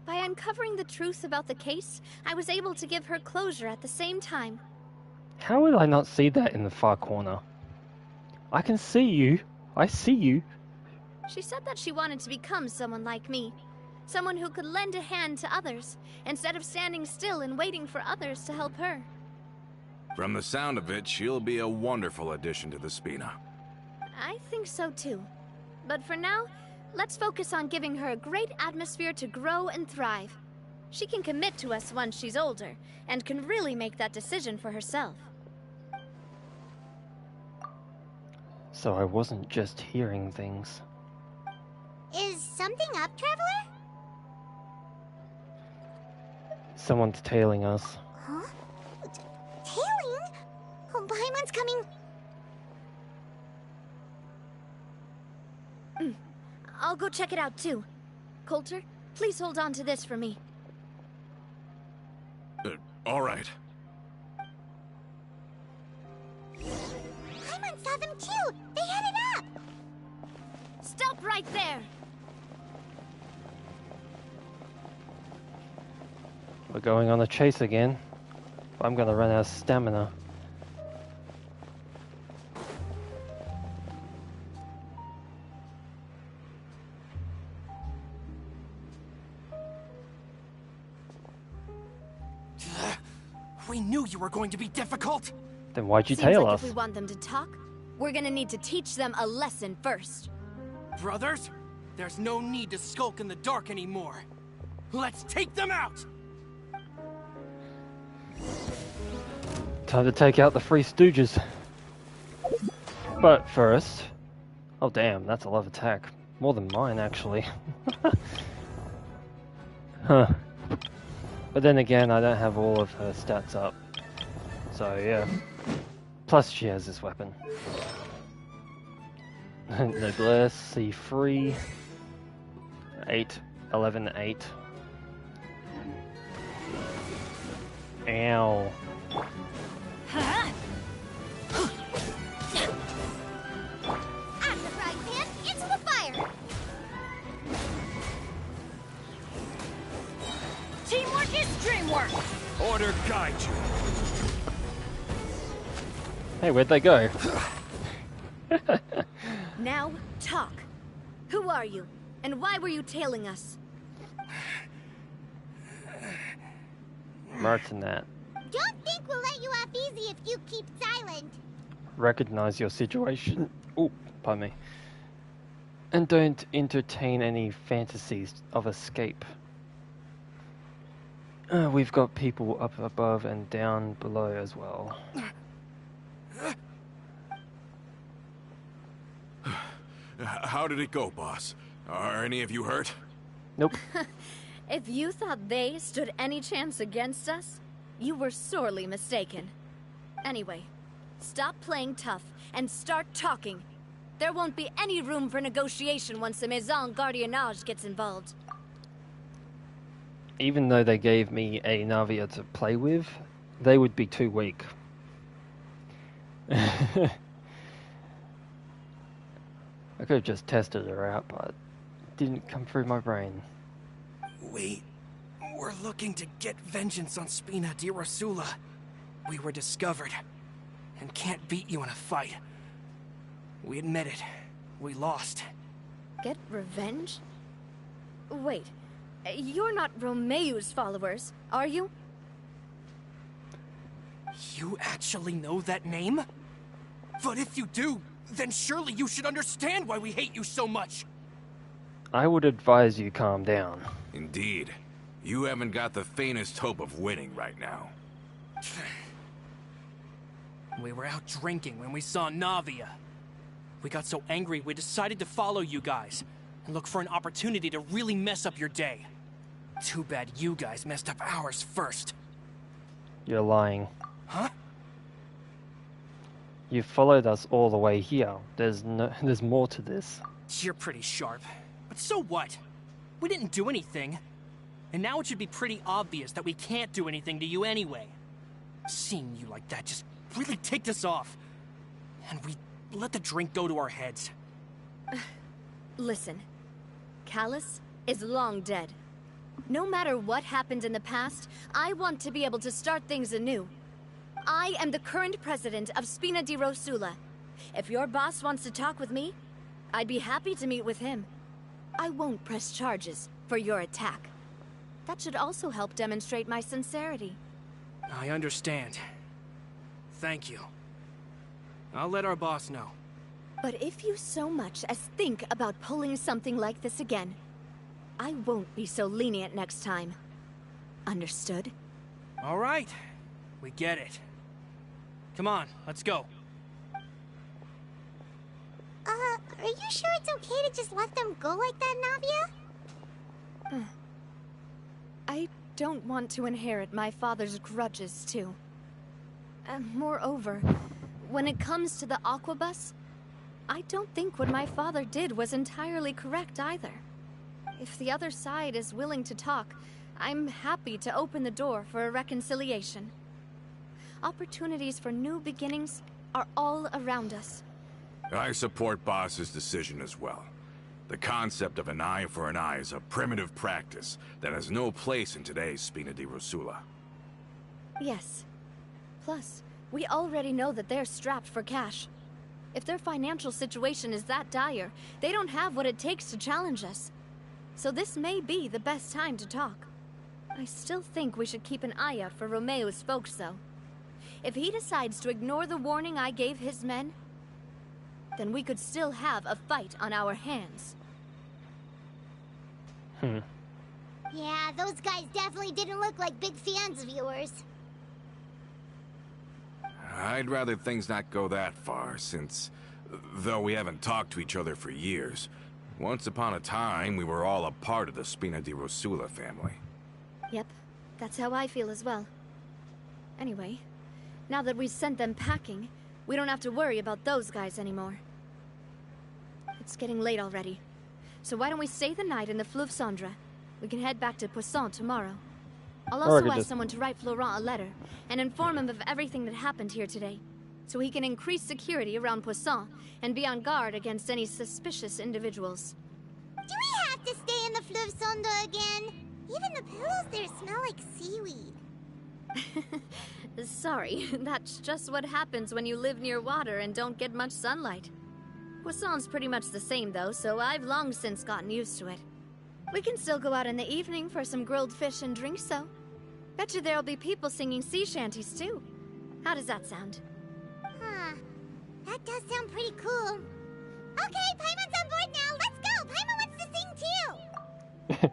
By uncovering the truth about the case, I was able to give her closure at the same time. How would I not see that in the far corner? I can see you. I see you. She said that she wanted to become someone like me. Someone who could lend a hand to others, instead of standing still and waiting for others to help her. From the sound of it, she'll be a wonderful addition to the Spina. I think so too. But for now, let's focus on giving her a great atmosphere to grow and thrive. She can commit to us once she's older, and can really make that decision for herself. So I wasn't just hearing things. Is something up, Traveler? Someone's tailing us. Huh? Tailing? Oh, Paimon's coming. I'll go check it out too. Coulter, please hold on to this for me. All right. Paimon saw them too. They headed up. Stop right there! We're going on a chase again. I'm gonna run out of stamina. We knew you were going to be difficult! Then why'd you Seems tail like us? if we want them to talk, we're gonna need to teach them a lesson first. Brothers, there's no need to skulk in the dark anymore. Let's take them out! Time to take out the Three Stooges. But first... Oh damn, that's a lot of attack. More than mine, actually. Huh. But then again, I don't have all of her stats up. So yeah. Plus she has this weapon. Noblesse, C3. 8, 11, 8. Ow. Out of the frying pan, into the fire. Teamwork is dreamwork! Order guide you. Hey, where'd they go? Now, talk. Who are you? And why were you tailing us? Martin that. Don't think we'll let you off easy if you keep silent. Recognize your situation. Oh, pardon me. And don't entertain any fantasies of escape. We've got people up above and down below as well. How did it go, boss? Are any of you hurt? Nope. If you thought they stood any chance against us, you were sorely mistaken. Anyway, stop playing tough and start talking. There won't be any room for negotiation once the Maison Gardiennage gets involved. Even though they gave me a Navia to play with, they would be too weak. I could have just tested her out, but it didn't come through my brain. We're looking to get vengeance on Spina di Rosula. We were discovered, and can't beat you in a fight. We admit it. We lost. Get revenge? Wait, you're not Romeu's followers, are you? You actually know that name? But if you do, then surely you should understand why we hate you so much! I would advise you calm down. Indeed. You haven't got the faintest hope of winning right now. We were out drinking when we saw Navia. We got so angry we decided to follow you guys and look for an opportunity to really mess up your day. Too bad you guys messed up ours first. You're lying. Huh? You followed us all the way here. There's more to this. You're pretty sharp. But so what? We didn't do anything. And now it should be pretty obvious that we can't do anything to you anyway. Seeing you like that just really ticked us off. And we let the drink go to our heads. Listen, Callus is long dead. No matter what happened in the past, I want to be able to start things anew. I am the current president of Spina di Rosula. If your boss wants to talk with me, I'd be happy to meet with him. I won't press charges for your attack. That should also help demonstrate my sincerity. I understand. Thank you. I'll let our boss know. But if you so much as think about pulling something like this again, I won't be so lenient next time. Understood? All right. We get it. Come on, let's go. Are you sure it's okay to just let them go like that, Navia? I don't want to inherit my father's grudges, too. Moreover, when it comes to the Aquabus, I don't think what my father did was entirely correct either. If the other side is willing to talk, I'm happy to open the door for a reconciliation. Opportunities for new beginnings are all around us. I support Boss's decision as well. The concept of an eye for an eye is a primitive practice that has no place in today's Spina di Rosula. Yes. Plus, we already know that they're strapped for cash. If their financial situation is that dire, they don't have what it takes to challenge us. So this may be the best time to talk. I still think we should keep an eye out for Romeo's folks, though. If he decides to ignore the warning I gave his men, then we could still have a fight on our hands. Yeah, those guys definitely didn't look like big fans of yours. I'd rather things not go that far, since, though we haven't talked to each other for years, once upon a time we were all a part of the Spina di Rosula family. Yep, that's how I feel as well. Anyway, now that we've sent them packing, we don't have to worry about those guys anymore. It's getting late already, so why don't we stay the night in the Fleuve Cendre? We can head back to Poisson tomorrow. I'll also ask someone to write Florent a letter and inform him of everything that happened here today, so he can increase security around Poisson and be on guard against any suspicious individuals. Do we have to stay in the Fleuve Cendre again? Even the pillows there smell like seaweed. Sorry, that's just what happens when you live near water and don't get much sunlight. Poisson's pretty much the same though, so I've long since gotten used to it. We can still go out in the evening for some grilled fish and drinks though. Bet you there'll be people singing sea shanties too. How does that sound? Huh. That does sound pretty cool. Okay, Paimon's on board now. Let's go. Paimon wants to sing too.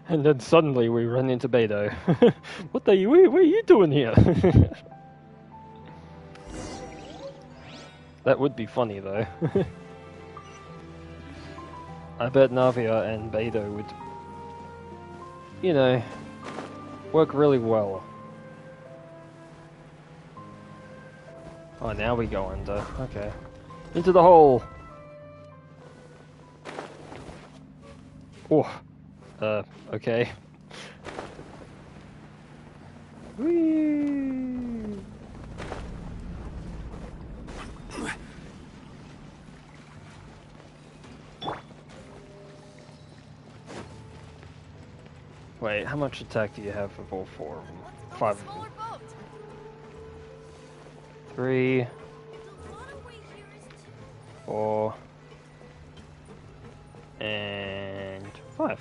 And then suddenly we run into Beto. What are you doing here? That would be funny though. I bet Navia and Beto would, you know, work really well. Oh, now we go under. Okay. Into the hole! Oh. Okay. Whee! Wait, how much attack do you have of all four of them? 5 of them. 3, 4, and 5.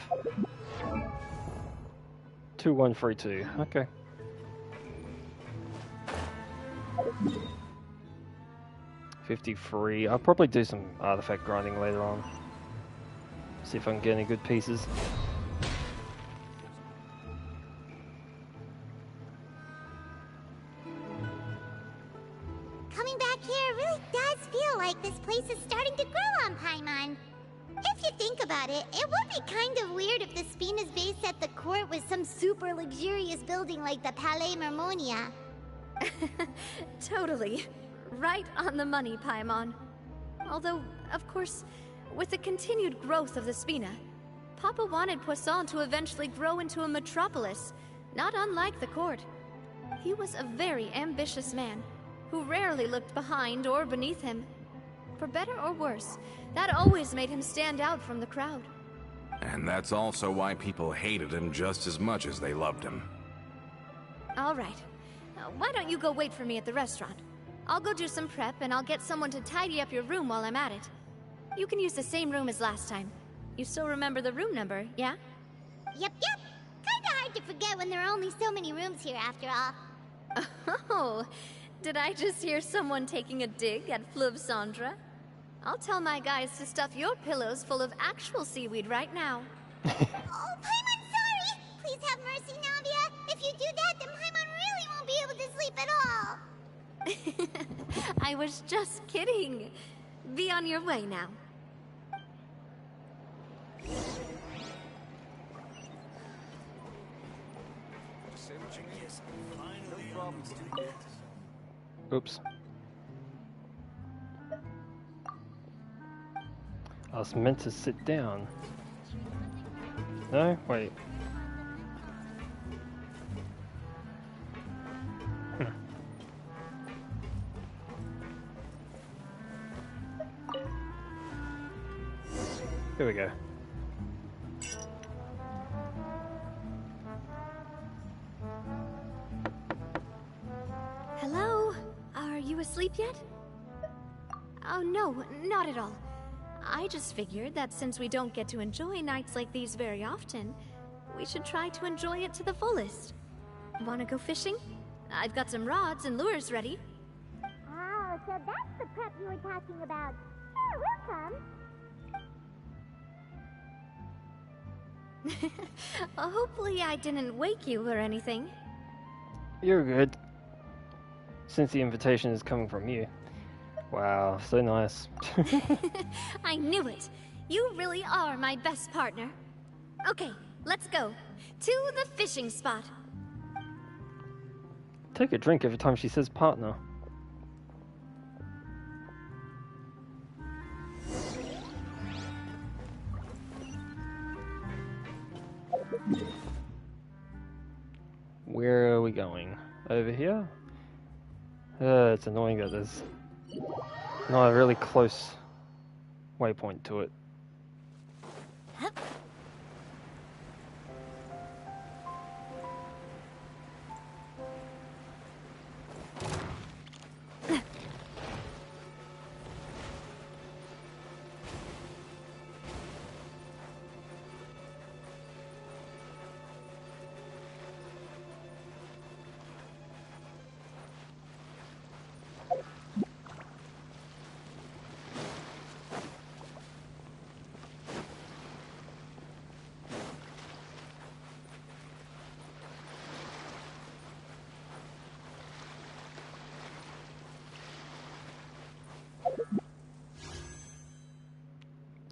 2, 1, 3, 2. Okay. $53. I'll probably do some artifact grinding later on. See if I can get any good pieces. Coming back here really does feel like this place is starting to grow on Paimon. If you think about it, it would be kind of weird if the Spina's base at the court was some super luxurious building like the Palais Mermonia. Totally. Right on the money, Paimon. Although, of course, with the continued growth of the Spina, Papa wanted Poisson to eventually grow into a metropolis, not unlike the court. He was a very ambitious man, who rarely looked behind or beneath him. For better or worse, that always made him stand out from the crowd. And that's also why people hated him just as much as they loved him. All right. Why don't you go wait for me at the restaurant? I'll go do some prep, and I'll get someone to tidy up your room while I'm at it. You can use the same room as last time. You still remember the room number, yeah? Yep. Kinda hard to forget when there are only so many rooms here after all. Oh, did I just hear someone taking a dig at Fleuve Cendre? I'll tell my guys to stuff your pillows full of actual seaweed right now. Oh, Paimon, sorry! Please have mercy, Navia. If you do that, then Paimon really won't be able to sleep at all. I was just kidding. Be on your way now. Oops. I was meant to sit down. No? Wait. Here we go. Hello? Are you asleep yet? Oh no, not at all. I just figured that since we don't get to enjoy nights like these very often, we should try to enjoy it to the fullest. Wanna go fishing? I've got some rods and lures ready. Oh, so that's the prep you were talking about. Sure, we'll come. Hopefully I didn't wake you or anything. You're good. Since the invitation is coming from you. Wow, so nice. I knew it. You really are my best partner. Okay, let's go. To the fishing spot. Take a drink every time she says partner. Where are we going? Over here? It's annoying that there's not a really close waypoint to it.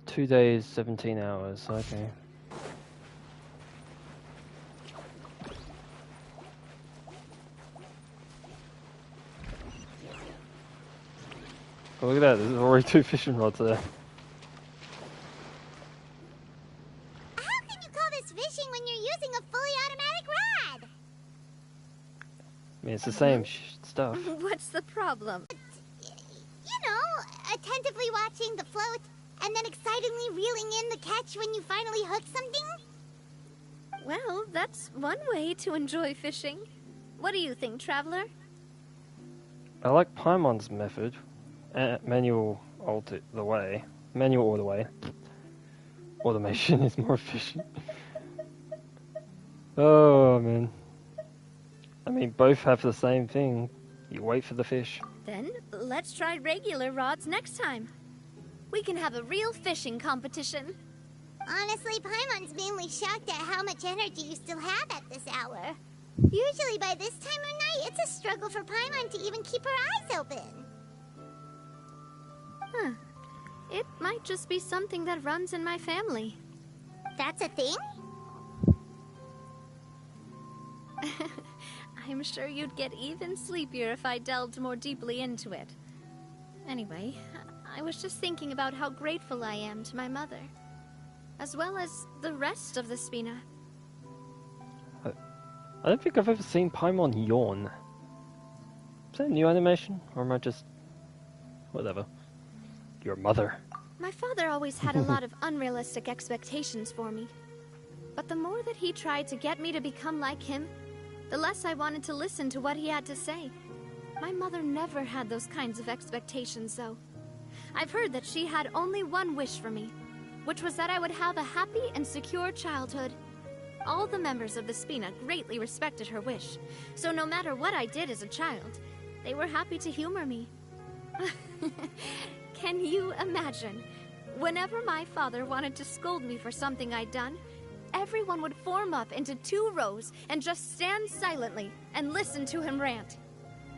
Two days, 17 hours, okay. Oh, look at that, there's already 2 fishing rods there. How can you call this fishing when you're using a fully automatic rod? I mean, it's the same stuff. What's the problem? You know, attentively watching the float, and then excitedly reeling in the catch when you finally hook something? Well, that's one way to enjoy fishing. What do you think, Traveler? I like Paimon's method. Manual all the way. Automation is more efficient. Oh, man. I mean, both have the same thing. You wait for the fish. Then, let's try regular rods next time. We can have a real fishing competition. Honestly, Paimon's mainly shocked at how much energy you still have at this hour. Usually by this time of night, it's a struggle for Paimon to even keep her eyes open. Huh. It might just be something that runs in my family. That's a thing? I'm sure you'd get even sleepier if I delved more deeply into it. Anyway, I was just thinking about how grateful I am to my mother, as well as the rest of the Spina. I don't think I've ever seen Paimon yawn. Is that a new animation? Or am I just... whatever. Your mother. My father always had a lot of unrealistic expectations for me. But the more that he tried to get me to become like him, the less I wanted to listen to what he had to say. My mother never had those kinds of expectations, though. I've heard that she had only one wish for me, which was that I would have a happy and secure childhood. All the members of the Spina greatly respected her wish, so no matter what I did as a child, they were happy to humor me. Can you imagine? Whenever my father wanted to scold me for something I'd done, everyone would form up into 2 rows and just stand silently and listen to him rant.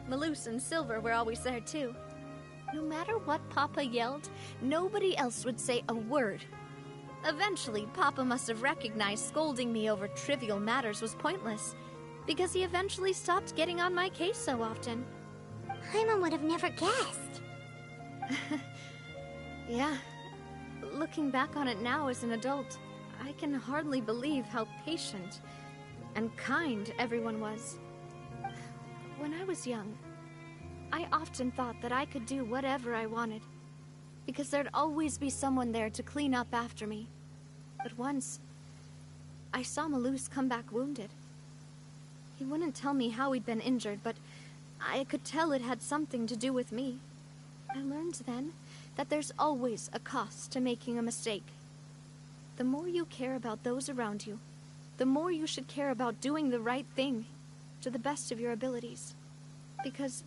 Malus and Silver were always there too. No matter what Papa yelled, nobody else would say a word. Eventually, Papa must have recognized scolding me over trivial matters was pointless, because he eventually stopped getting on my case so often. Paimon would have never guessed. Yeah. Looking back on it now as an adult, I can hardly believe how patient and kind everyone was. When I was young, I often thought that I could do whatever I wanted, because there'd always be someone there to clean up after me. But once, I saw Malus come back wounded. He wouldn't tell me how he'd been injured, but I could tell it had something to do with me. I learned then that there's always a cost to making a mistake. The more you care about those around you, the more you should care about doing the right thing to the best of your abilities. Because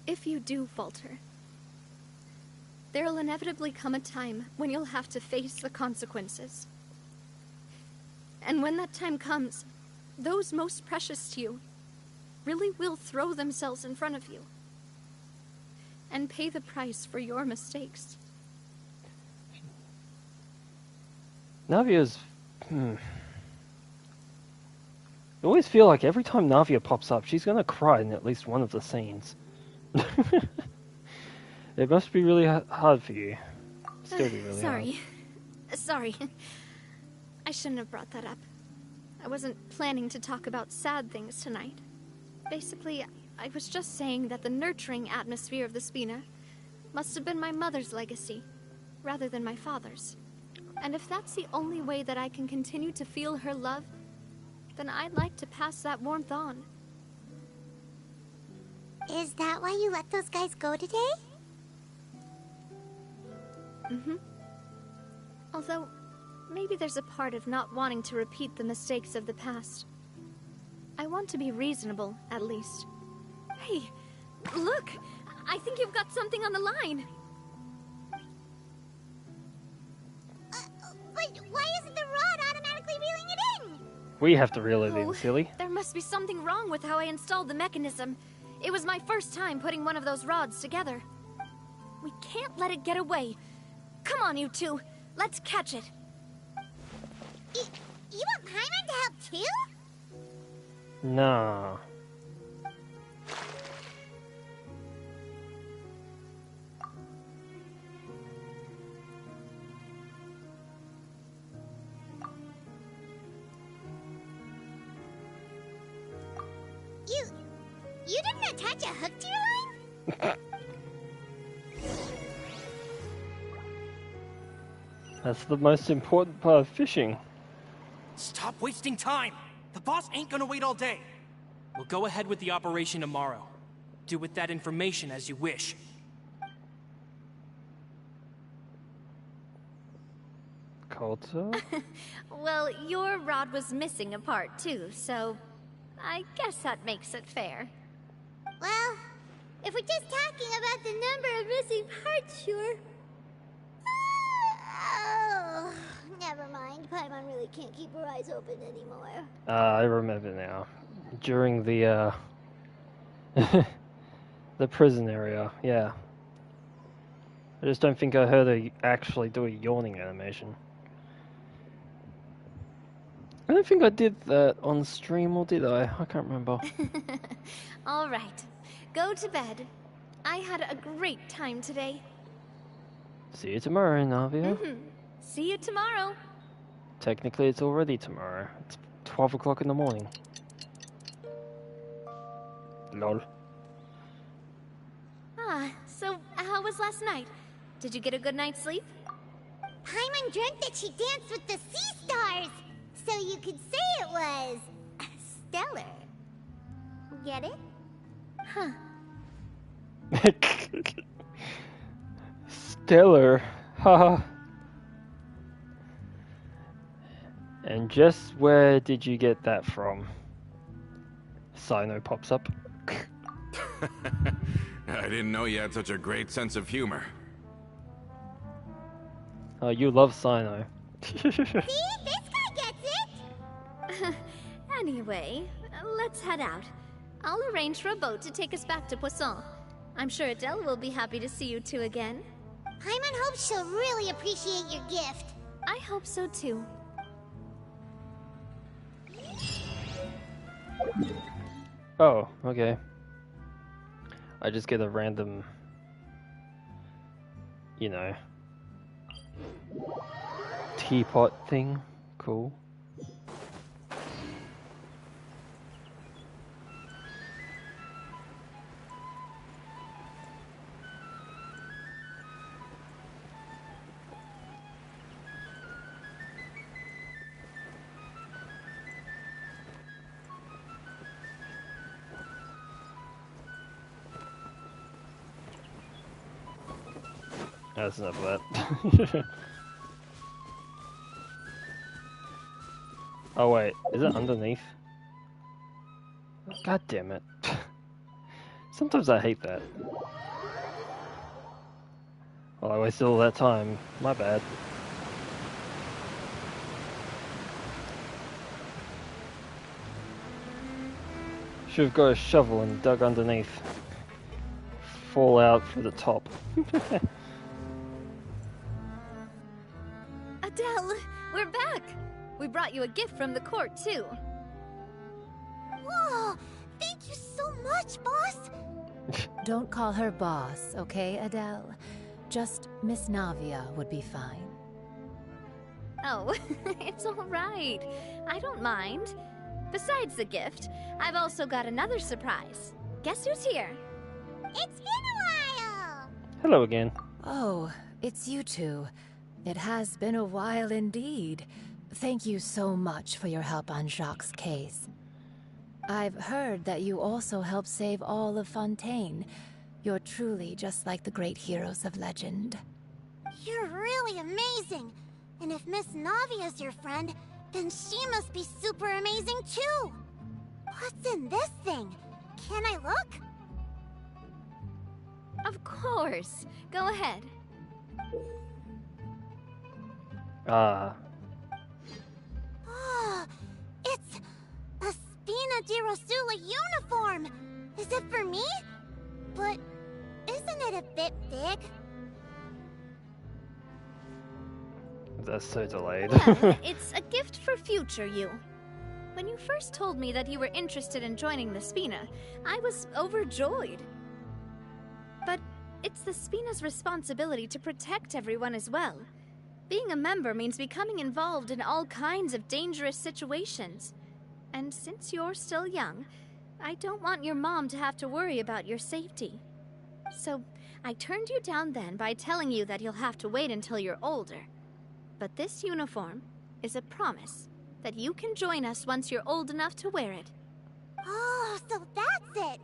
if you do falter, there'll inevitably come a time when you'll have to face the consequences. And when that time comes, those most precious to you really will throw themselves in front of you and pay the price for your mistakes. Navia's... I always feel like every time Navia pops up, she's gonna cry in at least one of the scenes. It must be really hard for you. Still be really hard. Sorry. I shouldn't have brought that up. I wasn't planning to talk about sad things tonight. Basically, I was just saying that the nurturing atmosphere of the Spina must have been my mother's legacy, rather than my father's. And if that's the only way that I can continue to feel her love, then I'd like to pass that warmth on. Is that why you let those guys go today? Although, maybe there's a part of not wanting to repeat the mistakes of the past. I want to be reasonable, at least. Hey, look! I think you've got something on the line! But why isn't the rod automatically reeling it in? We have to reel it in, silly. There must be something wrong with how I installed the mechanism. It was my first time putting one of those rods together. We can't let it get away. Come on, you two. Let's catch it. You want Paimon to help too? Nah. You didn't attach a hook to your line? That's the most important part of fishing. Stop wasting time! The boss ain't gonna wait all day. We'll go ahead with the operation tomorrow. Do with that information as you wish. Coulter? Well, your rod was missing a part too, so I guess that makes it fair. Well, if we're just talking about the number of missing parts, sure. Oh, never mind. Paimon really can't keep her eyes open anymore. I remember now. During the, the prison area, yeah. I just don't think I heard her actually do a yawning animation. I don't think I did that on stream, or did I? I can't remember. All right. Go to bed. I had a great time today. See you tomorrow, Navia. See you tomorrow. Technically, it's already tomorrow. It's 12 o'clock in the morning. Lol. So how was last night? Did you get a good night's sleep? Paimon dreamt that she danced with the sea stars, so you could say it was stellar. Get it? Huh. Stellar. Haha. And just where did you get that from? Sino pops up. I didn't know you had such a great sense of humor. Oh, you love Sino. See? This guy gets it! Anyway, let's head out. I'll arrange for a boat to take us back to Poisson. I'm sure Adele will be happy to see you two again. Paimon hopes she'll really appreciate your gift. I hope so too. Oh, okay. I just get a random, you know, teapot thing. Cool. That's enough of that. Oh wait, is it underneath? God damn it. Sometimes I hate that. Well, I wasted all that time. My bad. Should've got a shovel and dug underneath. Fall out for the top. Adele, we're back! We brought you a gift from the court, too. Whoa! Thank you so much, boss! Don't call her boss, okay, Adele? Just Miss Navia would be fine. Oh, it's all right. I don't mind. Besides the gift, I've also got another surprise. Guess who's here? It's been a while! Hello again. Oh, it's you two. It has been a while indeed. Thank you so much for your help on Jacques' case. I've heard that you also helped save all of Fontaine. You're truly just like the great heroes of legend. You're really amazing! And if Miss Navia's your friend, then she must be super amazing too! What's in this thing? Can I look? Of course. Go ahead. Ah. Oh, it's a Spina di Rosula uniform! Is it for me? But isn't it a bit big? That's so delayed. Well, it's a gift for future you. When you first told me that you were interested in joining the Spina, I was overjoyed. But it's the Spina's responsibility to protect everyone as well. Being a member means becoming involved in all kinds of dangerous situations. And since you're still young, I don't want your mom to have to worry about your safety. So I turned you down then by telling you that you'll have to wait until you're older. But this uniform is a promise that you can join us once you're old enough to wear it. Oh, so that's it!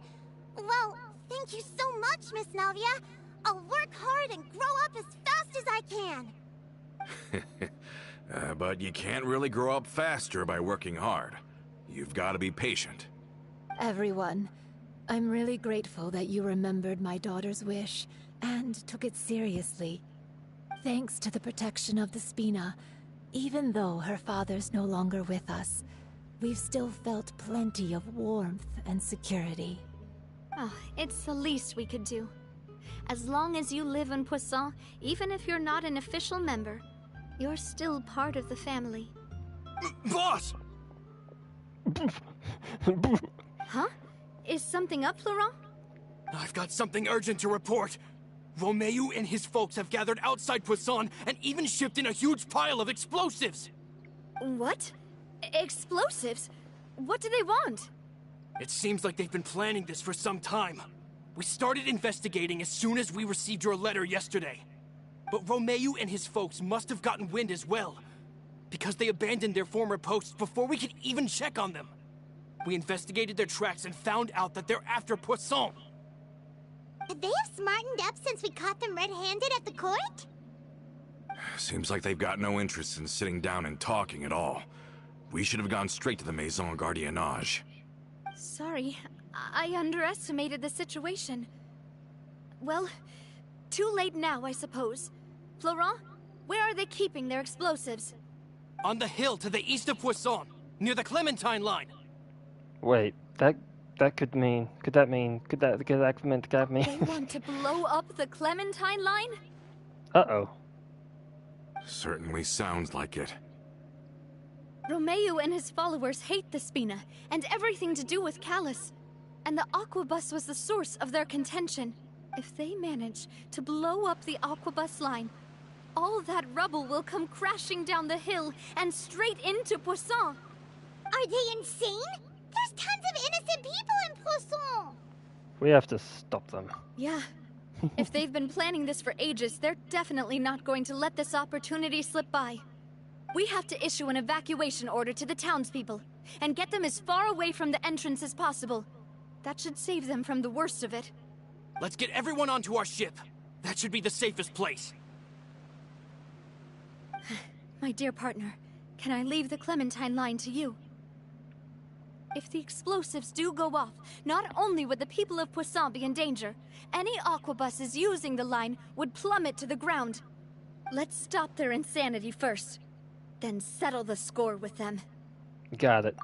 Well, thank you so much, Miss Navia. I'll work hard and grow up as fast as I can. But you can't really grow up faster by working hard. You've got to be patient. Everyone, I'm really grateful that you remembered my daughter's wish and took it seriously. Thanks to the protection of the Spina, even though her father's no longer with us, we've still felt plenty of warmth and security. Oh, it's the least we could do. As long as you live in Poisson, even if you're not an official member, you're still part of the family. Boss! Huh? Is something up, Laurent? I've got something urgent to report. Romeu and his folks have gathered outside Poisson and even shipped in a huge pile of explosives. What? Explosives? What do they want? It seems like they've been planning this for some time. We started investigating as soon as we received your letter yesterday. But Romeu and his folks must have gotten wind as well, because they abandoned their former posts before we could even check on them. We investigated their tracks and found out that they're after Poisson. They have smartened up since we caught them red-handed at the court? Seems like they've got no interest in sitting down and talking at all. We should have gone straight to the Maison Gardiennage. Sorry, I underestimated the situation. Well, too late now, I suppose. Florent, where are they keeping their explosives? On the hill to the east of Poisson, near the Clementine line. Wait, that could mean... Could that mean... Could that mean... They want to blow up the Clementine line? Uh-oh. Certainly sounds like it. Romeu and his followers hate the Spina, and everything to do with Callus. And the Aquabus was the source of their contention. If they manage to blow up the Aquabus line, all that rubble will come crashing down the hill and straight into Poisson. Are they insane? There's tons of innocent people in Poisson! We have to stop them. Yeah. If they've been planning this for ages, they're definitely not going to let this opportunity slip by. We have to issue an evacuation order to the townspeople, and get them as far away from the entrance as possible. That should save them from the worst of it. Let's get everyone onto our ship. That should be the safest place. My dear partner, can I leave the Clementine line to you? If the explosives do go off, not only would the people of Poisson be in danger, any aquabuses using the line would plummet to the ground. Let's stop their insanity first, then settle the score with them. Got it.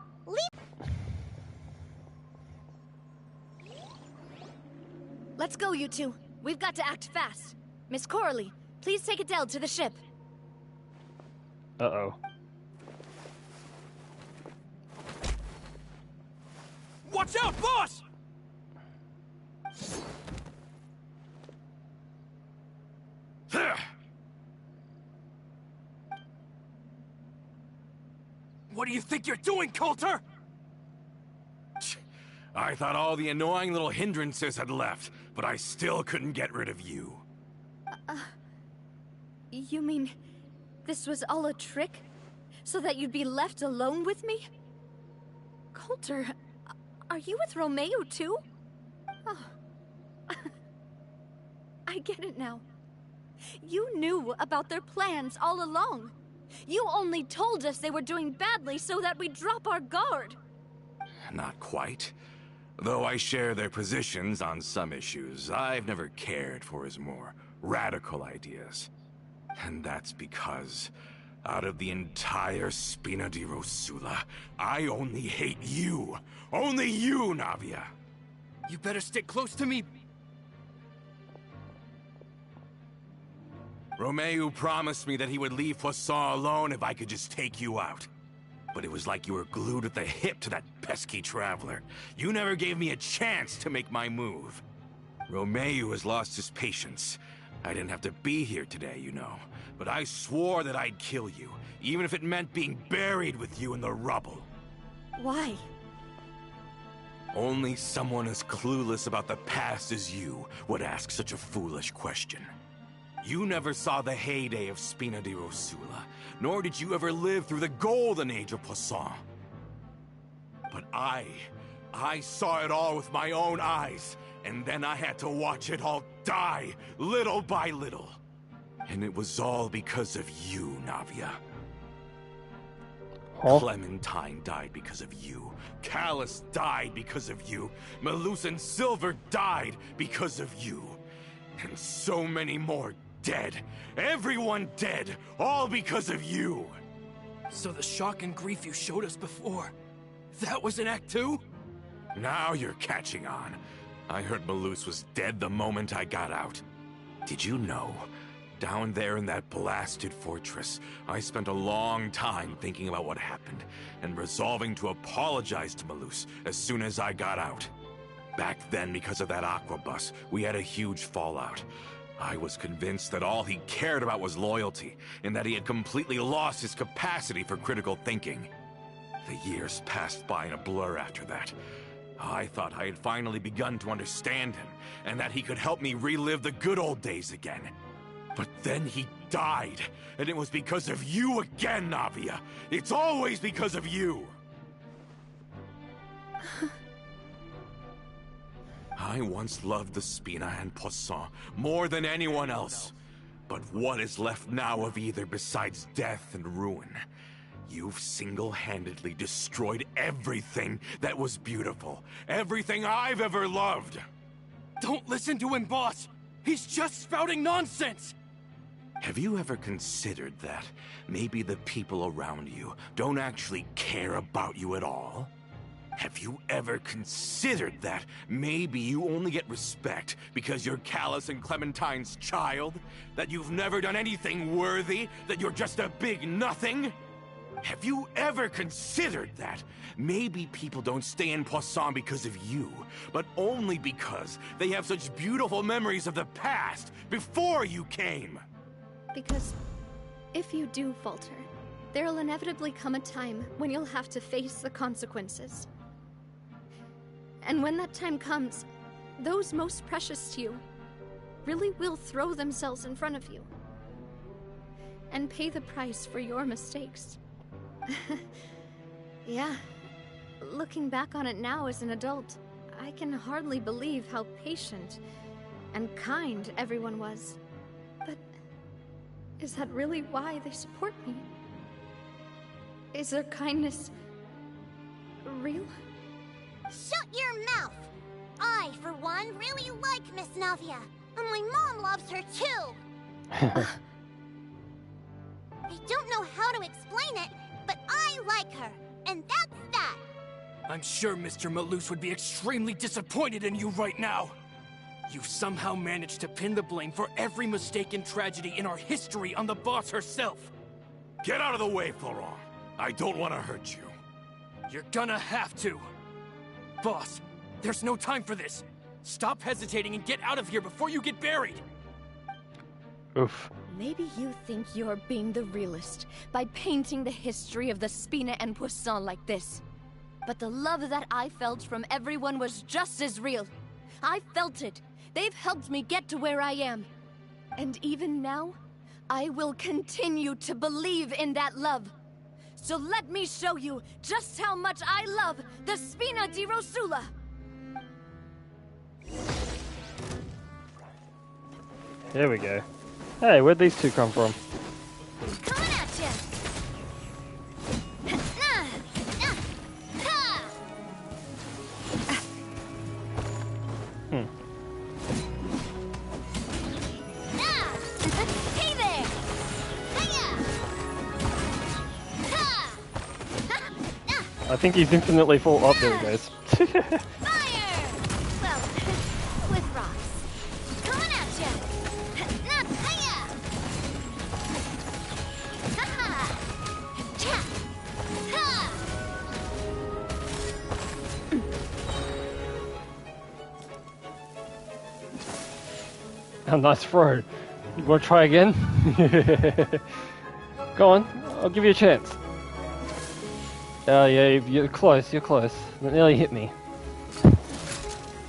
Let's go, you two. We've got to act fast. Miss Coralie, please take Adele to the ship. Uh-oh. Watch out, boss! What do you think you're doing, Coulter? I thought all the annoying little hindrances had left, but I still couldn't get rid of you. You mean this was all a trick? So that you'd be left alone with me? Coulter, are you with Romeu too? Oh. I get it now. You knew about their plans all along. You only told us they were doing badly so that we'd drop our guard. Not quite. Though I share their positions on some issues, I've never cared for his more radical ideas. And that's because, out of the entire Spina di Rosula, I only hate you. Only you, Navia. You better stick close to me. Romeu promised me that he would leave Poisson alone if I could just take you out. But it was like you were glued at the hip to that pesky traveler. You never gave me a chance to make my move. Romeu has lost his patience. I didn't have to be here today, you know. But I swore that I'd kill you, even if it meant being buried with you in the rubble. Why? Only someone as clueless about the past as you would ask such a foolish question. You never saw the heyday of Spina di Rosula, nor did you ever live through the golden age of Poisson. But I saw it all with my own eyes, and then I had to watch it all die, little by little. And it was all because of you, Navia. Huh? Clementine died because of you. Callus died because of you. Malus and Silver died because of you. And so many more dead. Everyone dead, all because of you. So the shock and grief you showed us before, that was in Act 2? Now you're catching on. I heard Malus was dead the moment I got out. Did you know? Down there in that blasted fortress, I spent a long time thinking about what happened, and resolving to apologize to Malus as soon as I got out. Back then, because of that aqua bus, we had a huge fallout. I was convinced that all he cared about was loyalty, and that he had completely lost his capacity for critical thinking. The years passed by in a blur after that. I thought I had finally begun to understand him, and that he could help me relive the good old days again. But then he died, and it was because of you again, Navia. It's always because of you. I once loved the Spina and Poisson more than anyone else. But what is left now of either besides death and ruin? You've single-handedly destroyed everything that was beautiful. Everything I've ever loved. Don't listen to him, boss! He's just spouting nonsense! Have you ever considered that maybe the people around you don't actually care about you at all? Have you ever considered that maybe you only get respect because you're Callus and Clementine's child? That you've never done anything worthy? That you're just a big nothing? Have you ever considered that maybe people don't stay in Poisson because of you, but only because they have such beautiful memories of the past before you came? Because if you do falter, there'll inevitably come a time when you'll have to face the consequences. And when that time comes, those most precious to you really will throw themselves in front of you and pay the price for your mistakes. Yeah, looking back on it now as an adult, I can hardly believe how patient and kind everyone was. But is that really why they support me? Is their kindness real? Shut your mouth! I, for one, really like Miss Navia, and my mom loves her too! I don't know how to explain it, but I like her, and that's that! I'm sure Mr. Malus would be extremely disappointed in you right now! You've somehow managed to pin the blame for every mistake and tragedy in our history on the boss herself! Get out of the way, Florent! I don't want to hurt you. You're gonna have to! Boss, there's no time for this! Stop hesitating and get out of here before you get buried! Oof. Maybe you think you're being the realist by painting the history of the Spina and Poisson like this. But the love that I felt from everyone was just as real. I felt it. They've helped me get to where I am. And even now, I will continue to believe in that love. So let me show you just how much I love the Spina di Rosula! There we go. Hey, where'd these two come from? Coming at ya! Hey there! I think he's infinitely full. Oh, there he goes. Fire! Well, with rocks. Coming at ya! Hiya! Ha-ha! Cha! Ha! A nice throw. You want to try again? Go on, I'll give you a chance. Oh yeah, you're close, you're close. That nearly hit me.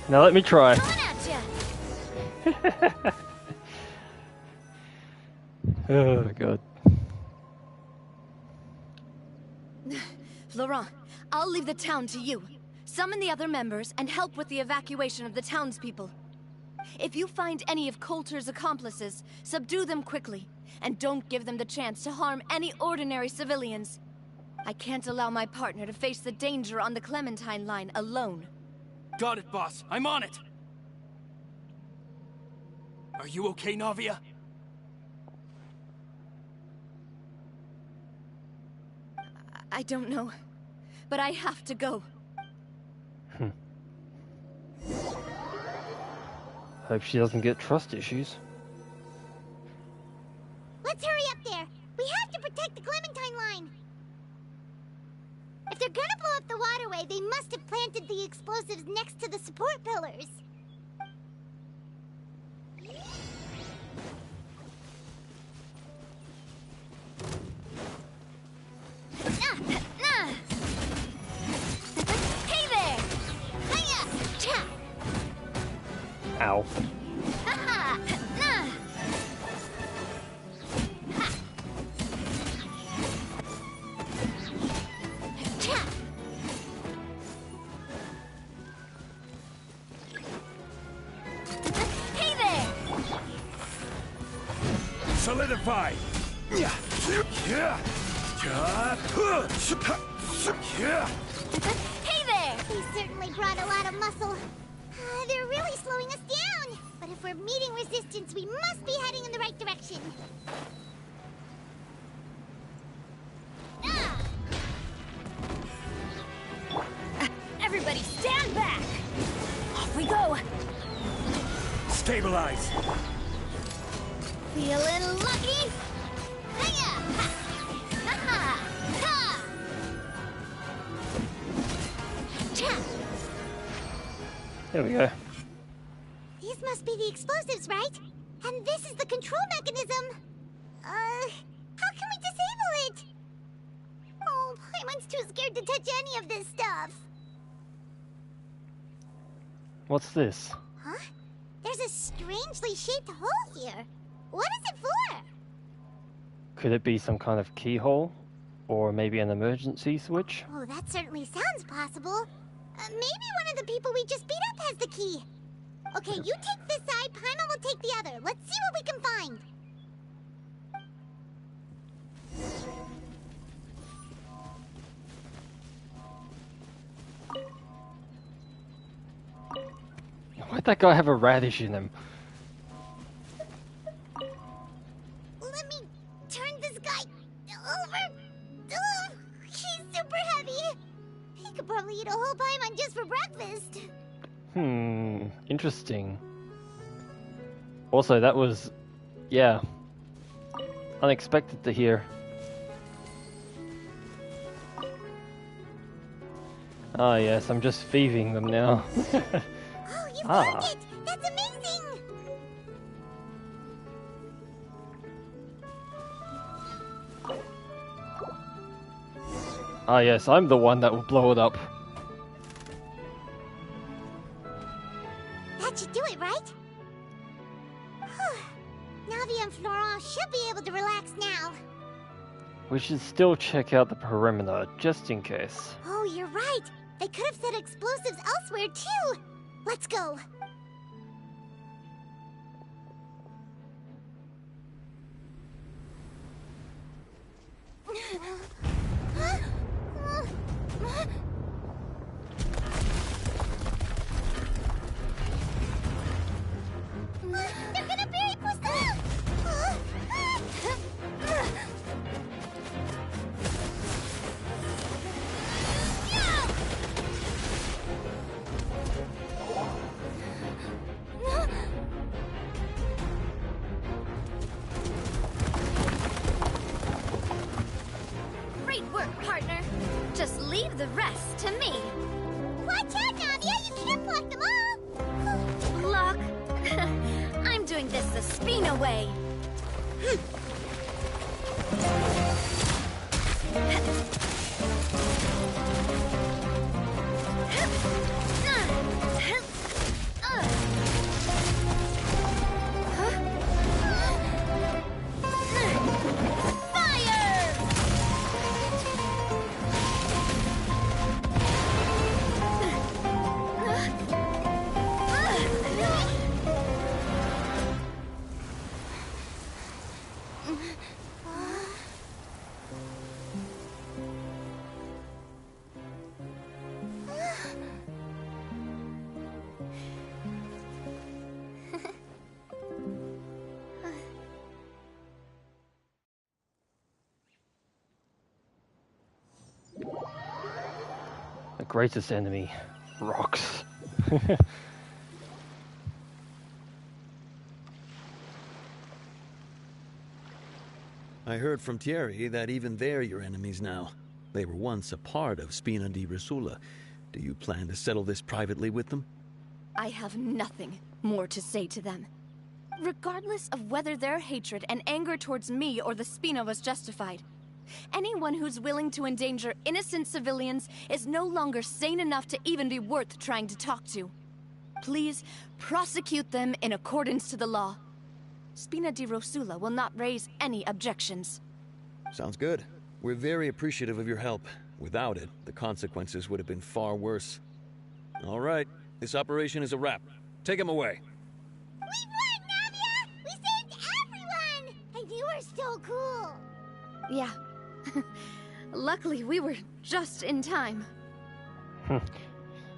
Now let me try. Coming at ya! Oh god. Florent, I'll leave the town to you. Summon the other members and help with the evacuation of the townspeople. If you find any of Coulter's accomplices, subdue them quickly, and don't give them the chance to harm any ordinary civilians. I can't allow my partner to face the danger on the Clementine line alone. Got it, boss. I'm on it! Are you okay, Navia? I don't know, but I have to go. Hope she doesn't get trust issues. Let's hurry up there! We have to protect the Clementine line! If they're gonna blow up the waterway, they must have planted the explosives next to the support pillars. Hey there! Hiya! Cha! Ow. Haha! Nah! Cha! Hey there! Solidify! Hey there! They certainly brought a lot of muscle. They're really slowing us down. But if we're meeting resistance, we must be heading in the right direction. Ah! Everybody stand back! Off we go! Stabilize! Feeling lucky? Hiya! Ha! Haha! Ha! Cha! There we go. These must be the explosives, right? And this is the control mechanism. How can we disable it? Oh, Paimon's too scared to touch any of this stuff. What's this? Huh? There's a strangely shaped hole here. What is it for? Could it be some kind of keyhole? Or maybe an emergency switch? Oh, that certainly sounds possible. Maybe one of the people we just beat up has the key. Okay, you take this side, Paimon will take the other. Let's see what we can find. Why'd that guy have a radish in him? Let me turn this guy over. Ugh, he's super heavy. He could probably eat a whole Paimon just for breakfast. Interesting. Also, that was, yeah, unexpected to hear. Ah, yes, I'm just thieving them now. Oh, you found it! That's amazing! Ah, yes, I'm the one that will blow it up. That should do it, right? Whew. Navia and Florent should be able to relax now. We should still check out the perimeter, just in case. Oh, you're right. They could have set explosives elsewhere, too. Let's go. They're gonna bury Poisson! Great work, partner. Just leave the rest to me. Watch out, Navia! You can't block them all! Block. I'm doing this the Spina way. The greatest enemy, rocks. I heard from Thierry that even they're your enemies now. They were once a part of Spina di Rosula. Do you plan to settle this privately with them? I have nothing more to say to them. Regardless of whether their hatred and anger towards me or the Spina was justified, anyone who's willing to endanger innocent civilians is no longer sane enough to even be worth trying to talk to. Please prosecute them in accordance to the law. Spina di Rosula will not raise any objections. Sounds good. We're very appreciative of your help. Without it, the consequences would have been far worse. All right, this operation is a wrap. Take him away. We won, Navia! We saved everyone! And you were so cool! Yeah. Luckily, we were just in time.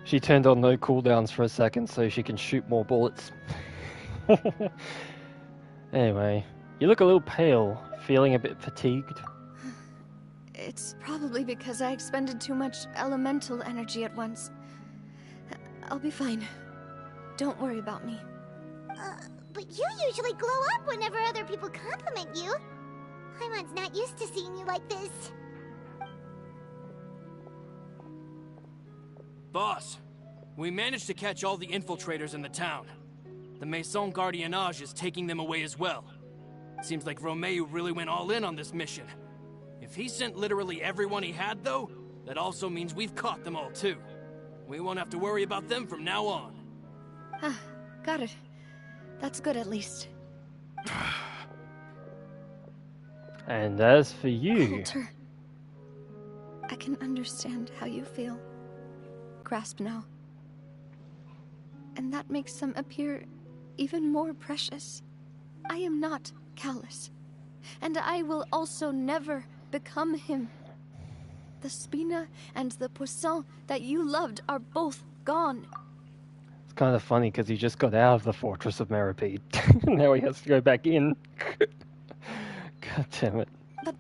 She turned on no cooldowns for a second so she can shoot more bullets. Anyway, you look a little pale, feeling a bit fatigued. It's probably because I expended too much elemental energy at once. I'll be fine. Don't worry about me. But you usually glow up whenever other people compliment you. Paimon's not used to seeing you like this. Boss, we managed to catch all the infiltrators in the town. The Maison Gardiennage is taking them away as well. Seems like Romeu really went all in on this mission. If he sent literally everyone he had, though, that also means we've caught them all, too. We won't have to worry about them from now on. Got it. That's good, at least. And as for you... Coulter, I can understand how you feel. Grasp now. And that makes them appear even more precious. I am not callous. And I will also never become him. The Spina and the Poisson that you loved are both gone. It's kind of funny because he just got out of the Fortress of Meripede. Now he has to go back in. God damn it. But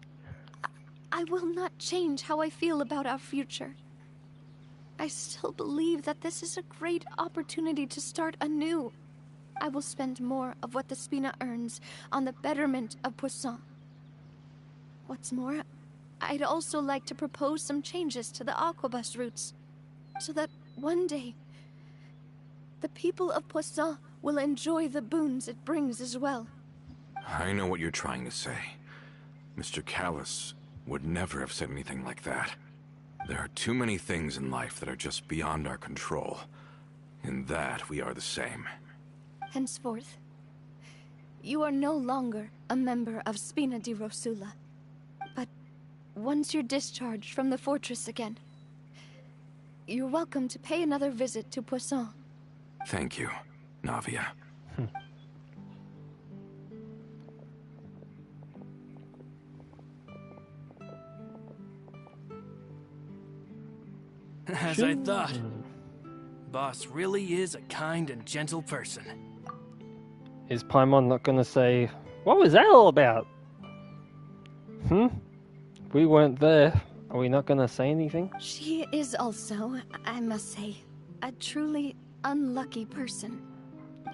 I will not change how I feel about our future. I still believe that this is a great opportunity to start anew. I will spend more of what the Spina earns on the betterment of Poisson. What's more, I'd also like to propose some changes to the Aquabus routes, so that one day, the people of Poisson will enjoy the boons it brings as well. I know what you're trying to say. Mr. Callus would never have said anything like that. There are too many things in life that are just beyond our control. In that, we are the same. Henceforth, you are no longer a member of Spina di Rosula. But once you're discharged from the fortress again, you're welcome to pay another visit to Poisson. Thank you, Navia. As I thought. Boss really is a kind and gentle person. Is Paimon not going to say, what was that all about? We weren't there. Are we not going to say anything? She is also, I must say, a truly unlucky person.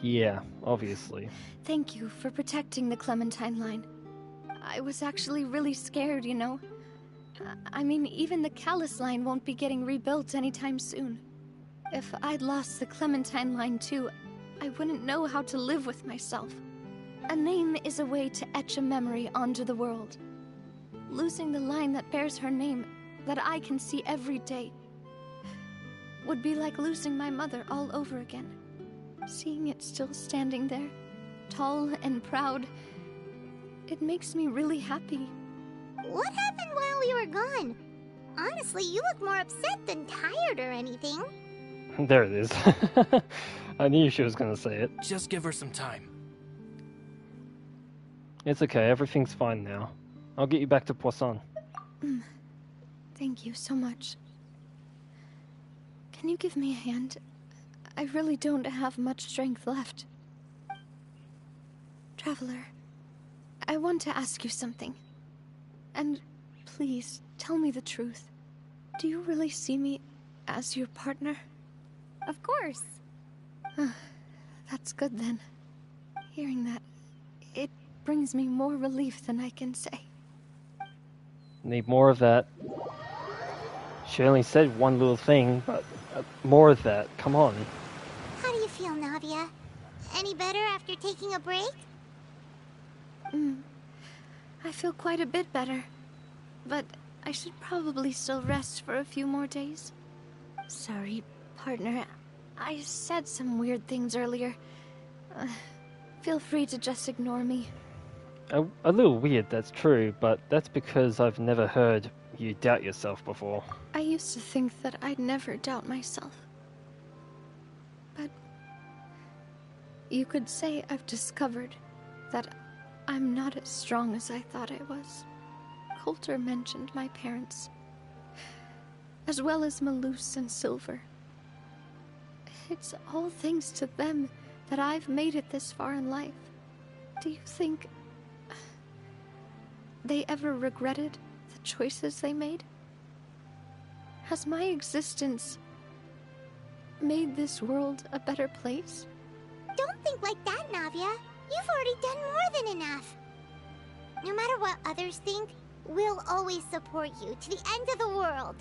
Yeah, obviously. Thank you for protecting the Clementine line. I was actually really scared, you know. I mean, even the Callus line won't be getting rebuilt anytime soon. If I'd lost the Clementine line too, I wouldn't know how to live with myself. A name is a way to etch a memory onto the world. Losing the line that bears her name, that I can see every day, would be like losing my mother all over again. Seeing it still standing there, tall and proud, it makes me really happy. What happened while we were gone? Honestly, you look more upset than tired or anything. There it is. I knew she was going to say it. Just give her some time. It's okay, everything's fine now. I'll get you back to Poisson. Thank you so much. Can you give me a hand? I really don't have much strength left. Traveler, I want to ask you something. And please, tell me the truth. Do you really see me as your partner? Of course. That's good then. Hearing that, it brings me more relief than I can say. Need more of that. She only said one little thing, but more of that. Come on. How do you feel, Navia? Any better after taking a break? I feel quite a bit better. But I should probably still rest for a few more days. Sorry, partner. I said some weird things earlier. Feel free to just ignore me. A little weird, that's true, but that's because I've never heard you doubt yourself before. I used to think that I'd never doubt myself. But you could say I've discovered that I'm not as strong as I thought I was. Coulter mentioned my parents, as well as Malus and Silver. It's all thanks to them that I've made it this far in life. Do you think they ever regretted the choices they made? Has my existence made this world a better place? Don't think like that, Navia. You've already done more than enough. No matter what others think, we'll always support you to the end of the world.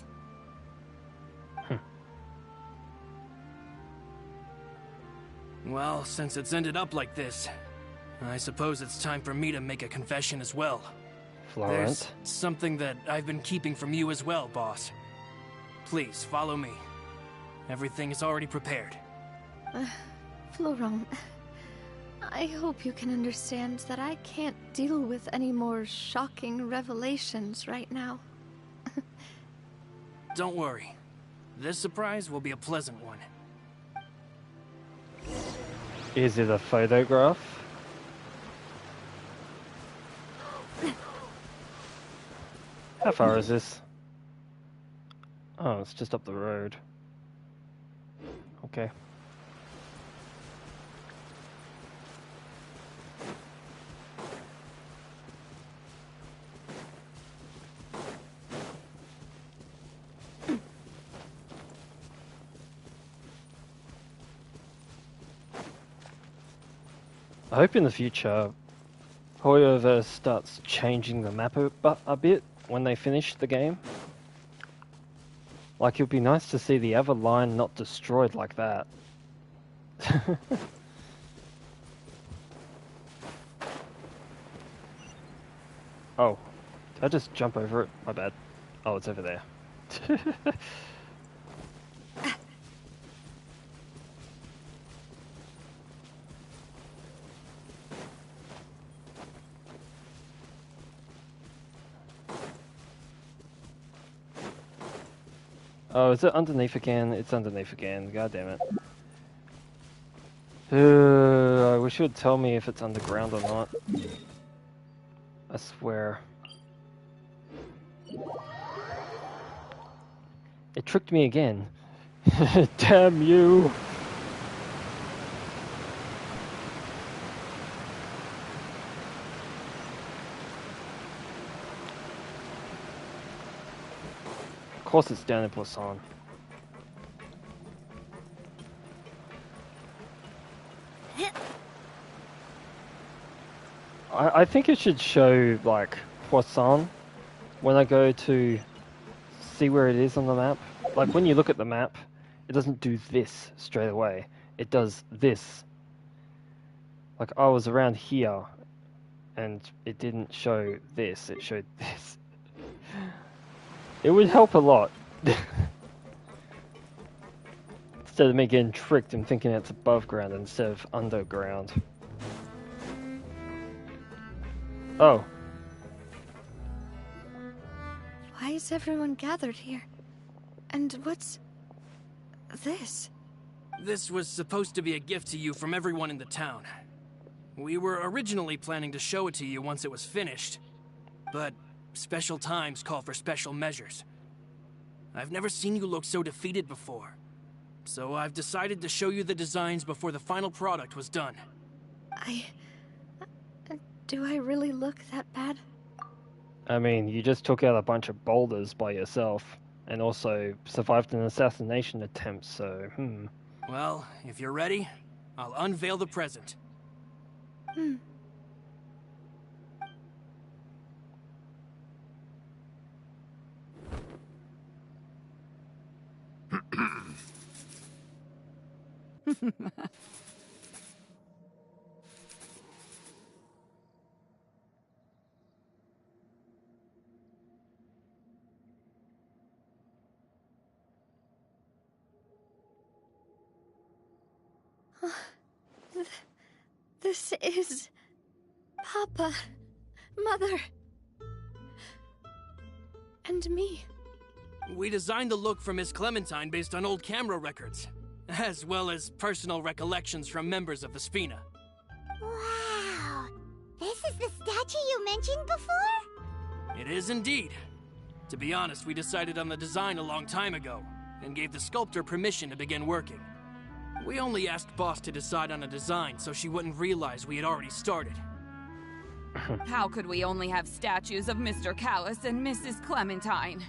Well, since it's ended up like this, I suppose it's time for me to make a confession as well. Florent. There's something that I've been keeping from you as well, boss. Please, follow me. Everything is already prepared. Florent, I hope you can understand that I can't deal with any more shocking revelations right now. Don't worry. This surprise will be a pleasant one. Is it a photograph? How far is this? Oh, it's just up the road. Okay. I hope in the future Hoyoverse starts changing the map a bit when they finish the game. Like, it would be nice to see the other line not destroyed like that. Oh, did I just jump over it? My bad. Oh, it's over there. Oh, is it underneath again? It's underneath again. God damn it. I wish you would tell me if it's underground or not. I swear. It tricked me again. Damn you! Of course it's down in Poisson. I think it should show, like, Poisson when I go to see where it is on the map. Like, when you look at the map, it doesn't do this straight away. It does this. Like, I was around here, and it didn't show this, it showed this. It would help a lot. Instead of me getting tricked and thinking it's above ground instead of underground. Oh. Why is everyone gathered here? And what's this? This was supposed to be a gift to you from everyone in the town. We were originally planning to show it to you once it was finished, but special times call for special measures. I've never seen you look so defeated before, so I've decided to show you the designs before the final product was done. Do I really look that bad? I mean, you just took out a bunch of boulders by yourself, and also survived an assassination attempt, so, Well, if you're ready, I'll unveil the present. This is... Papa, Mother, and me. We designed the look for Miss Clementine based on old camera records, as well as personal recollections from members of the Spina. Wow! This is the statue you mentioned before? It is indeed. To be honest, we decided on the design a long time ago, and gave the sculptor permission to begin working. We only asked Boss to decide on a design so she wouldn't realize we had already started. How could we only have statues of Mr. Callus and Mrs. Clementine?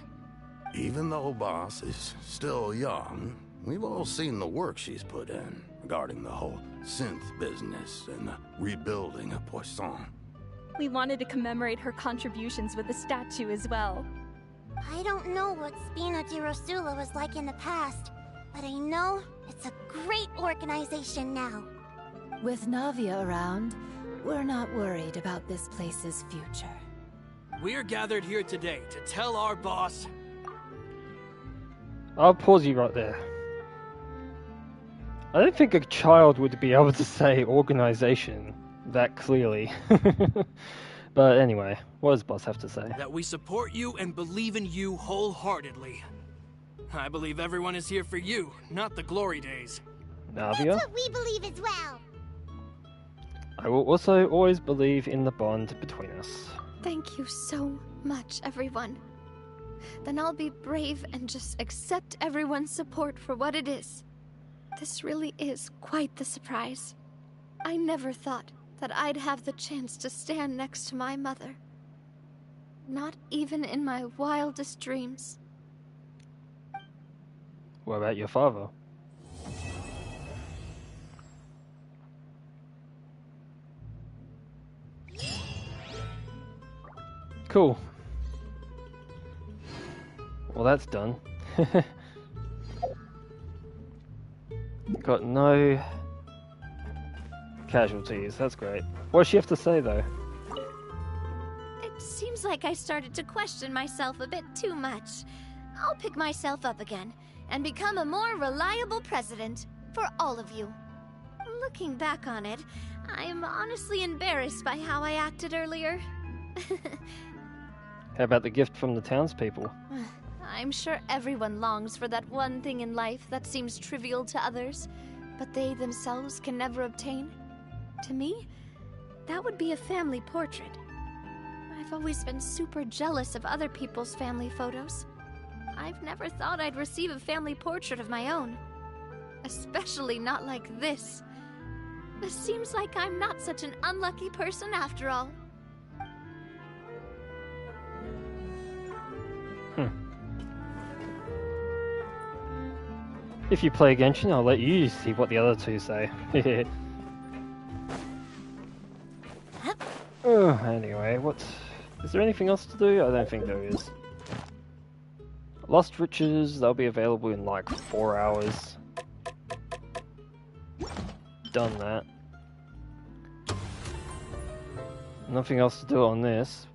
Even though Boss is still young, we've all seen the work she's put in regarding the whole synth business and the rebuilding of Poisson. We wanted to commemorate her contributions with a statue as well. I don't know what Spina di Rosula was like in the past, but I know it's a great organization now. With Navia around, we're not worried about this place's future. We're gathered here today to tell our boss... I'll pause you right there. I don't think a child would be able to say organization that clearly. But anyway, what does Boss have to say? That we support you and believe in you wholeheartedly. I believe everyone is here for you, not the glory days. Navia? That's what we believe as well. I will also always believe in the bond between us. Thank you so much, everyone. Then I'll be brave and just accept everyone's support for what it is. This really is quite the surprise. I never thought that I'd have the chance to stand next to my mother. Not even in my wildest dreams. What about your father? Cool. Well, that's done. Got no casualties, that's great. What does she have to say, though? It seems like I started to question myself a bit too much. I'll pick myself up again and become a more reliable president for all of you. Looking back on it, I'm honestly embarrassed by how I acted earlier. How about the gift from the townspeople? I'm sure everyone longs for that one thing in life that seems trivial to others, but they themselves can never obtain. To me, that would be a family portrait. I've always been super jealous of other people's family photos. I've never thought I'd receive a family portrait of my own. Especially not like this. It seems like I'm not such an unlucky person after all. If you play Genshin, I'll let you see what the other two say. Anyway, is there anything else to do? I don't think there is. Lost Riches, they'll be available in like 4 hours. Done that. Nothing else to do on this.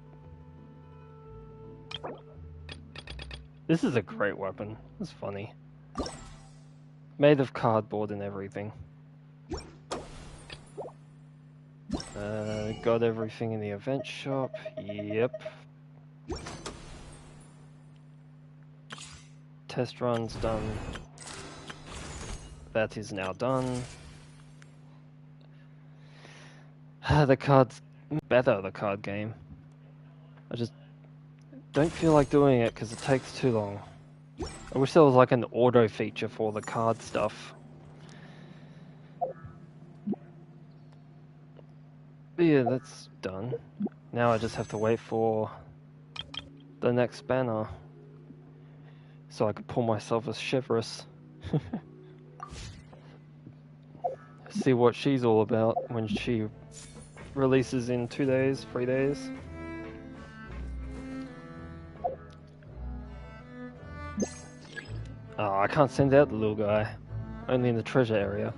This is a great weapon. It's funny. Made of cardboard and everything. Got everything in the event shop. Yep. Test run's done. That is now done. The card's better, the card game. I just don't feel like doing it because it takes too long. I wish there was like an auto feature for the card stuff. But yeah, that's done. Now I just have to wait for the next banner so I can pull myself as chivalrous. See what she's all about when she releases in 2 days, 3 days. Oh, I can't send out the little guy. Only in the treasure area.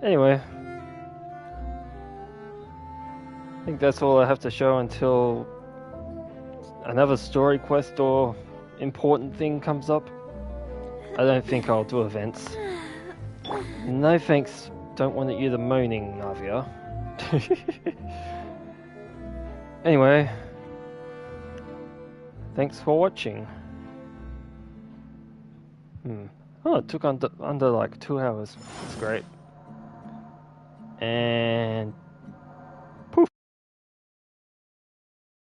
Anyway. I think that's all I have to show until another story quest or important thing comes up. I don't think I'll do events. No thanks, don't want to hear the moaning, Navia. Anyway, thanks for watching. Oh, it took under like 2 hours. That's great. And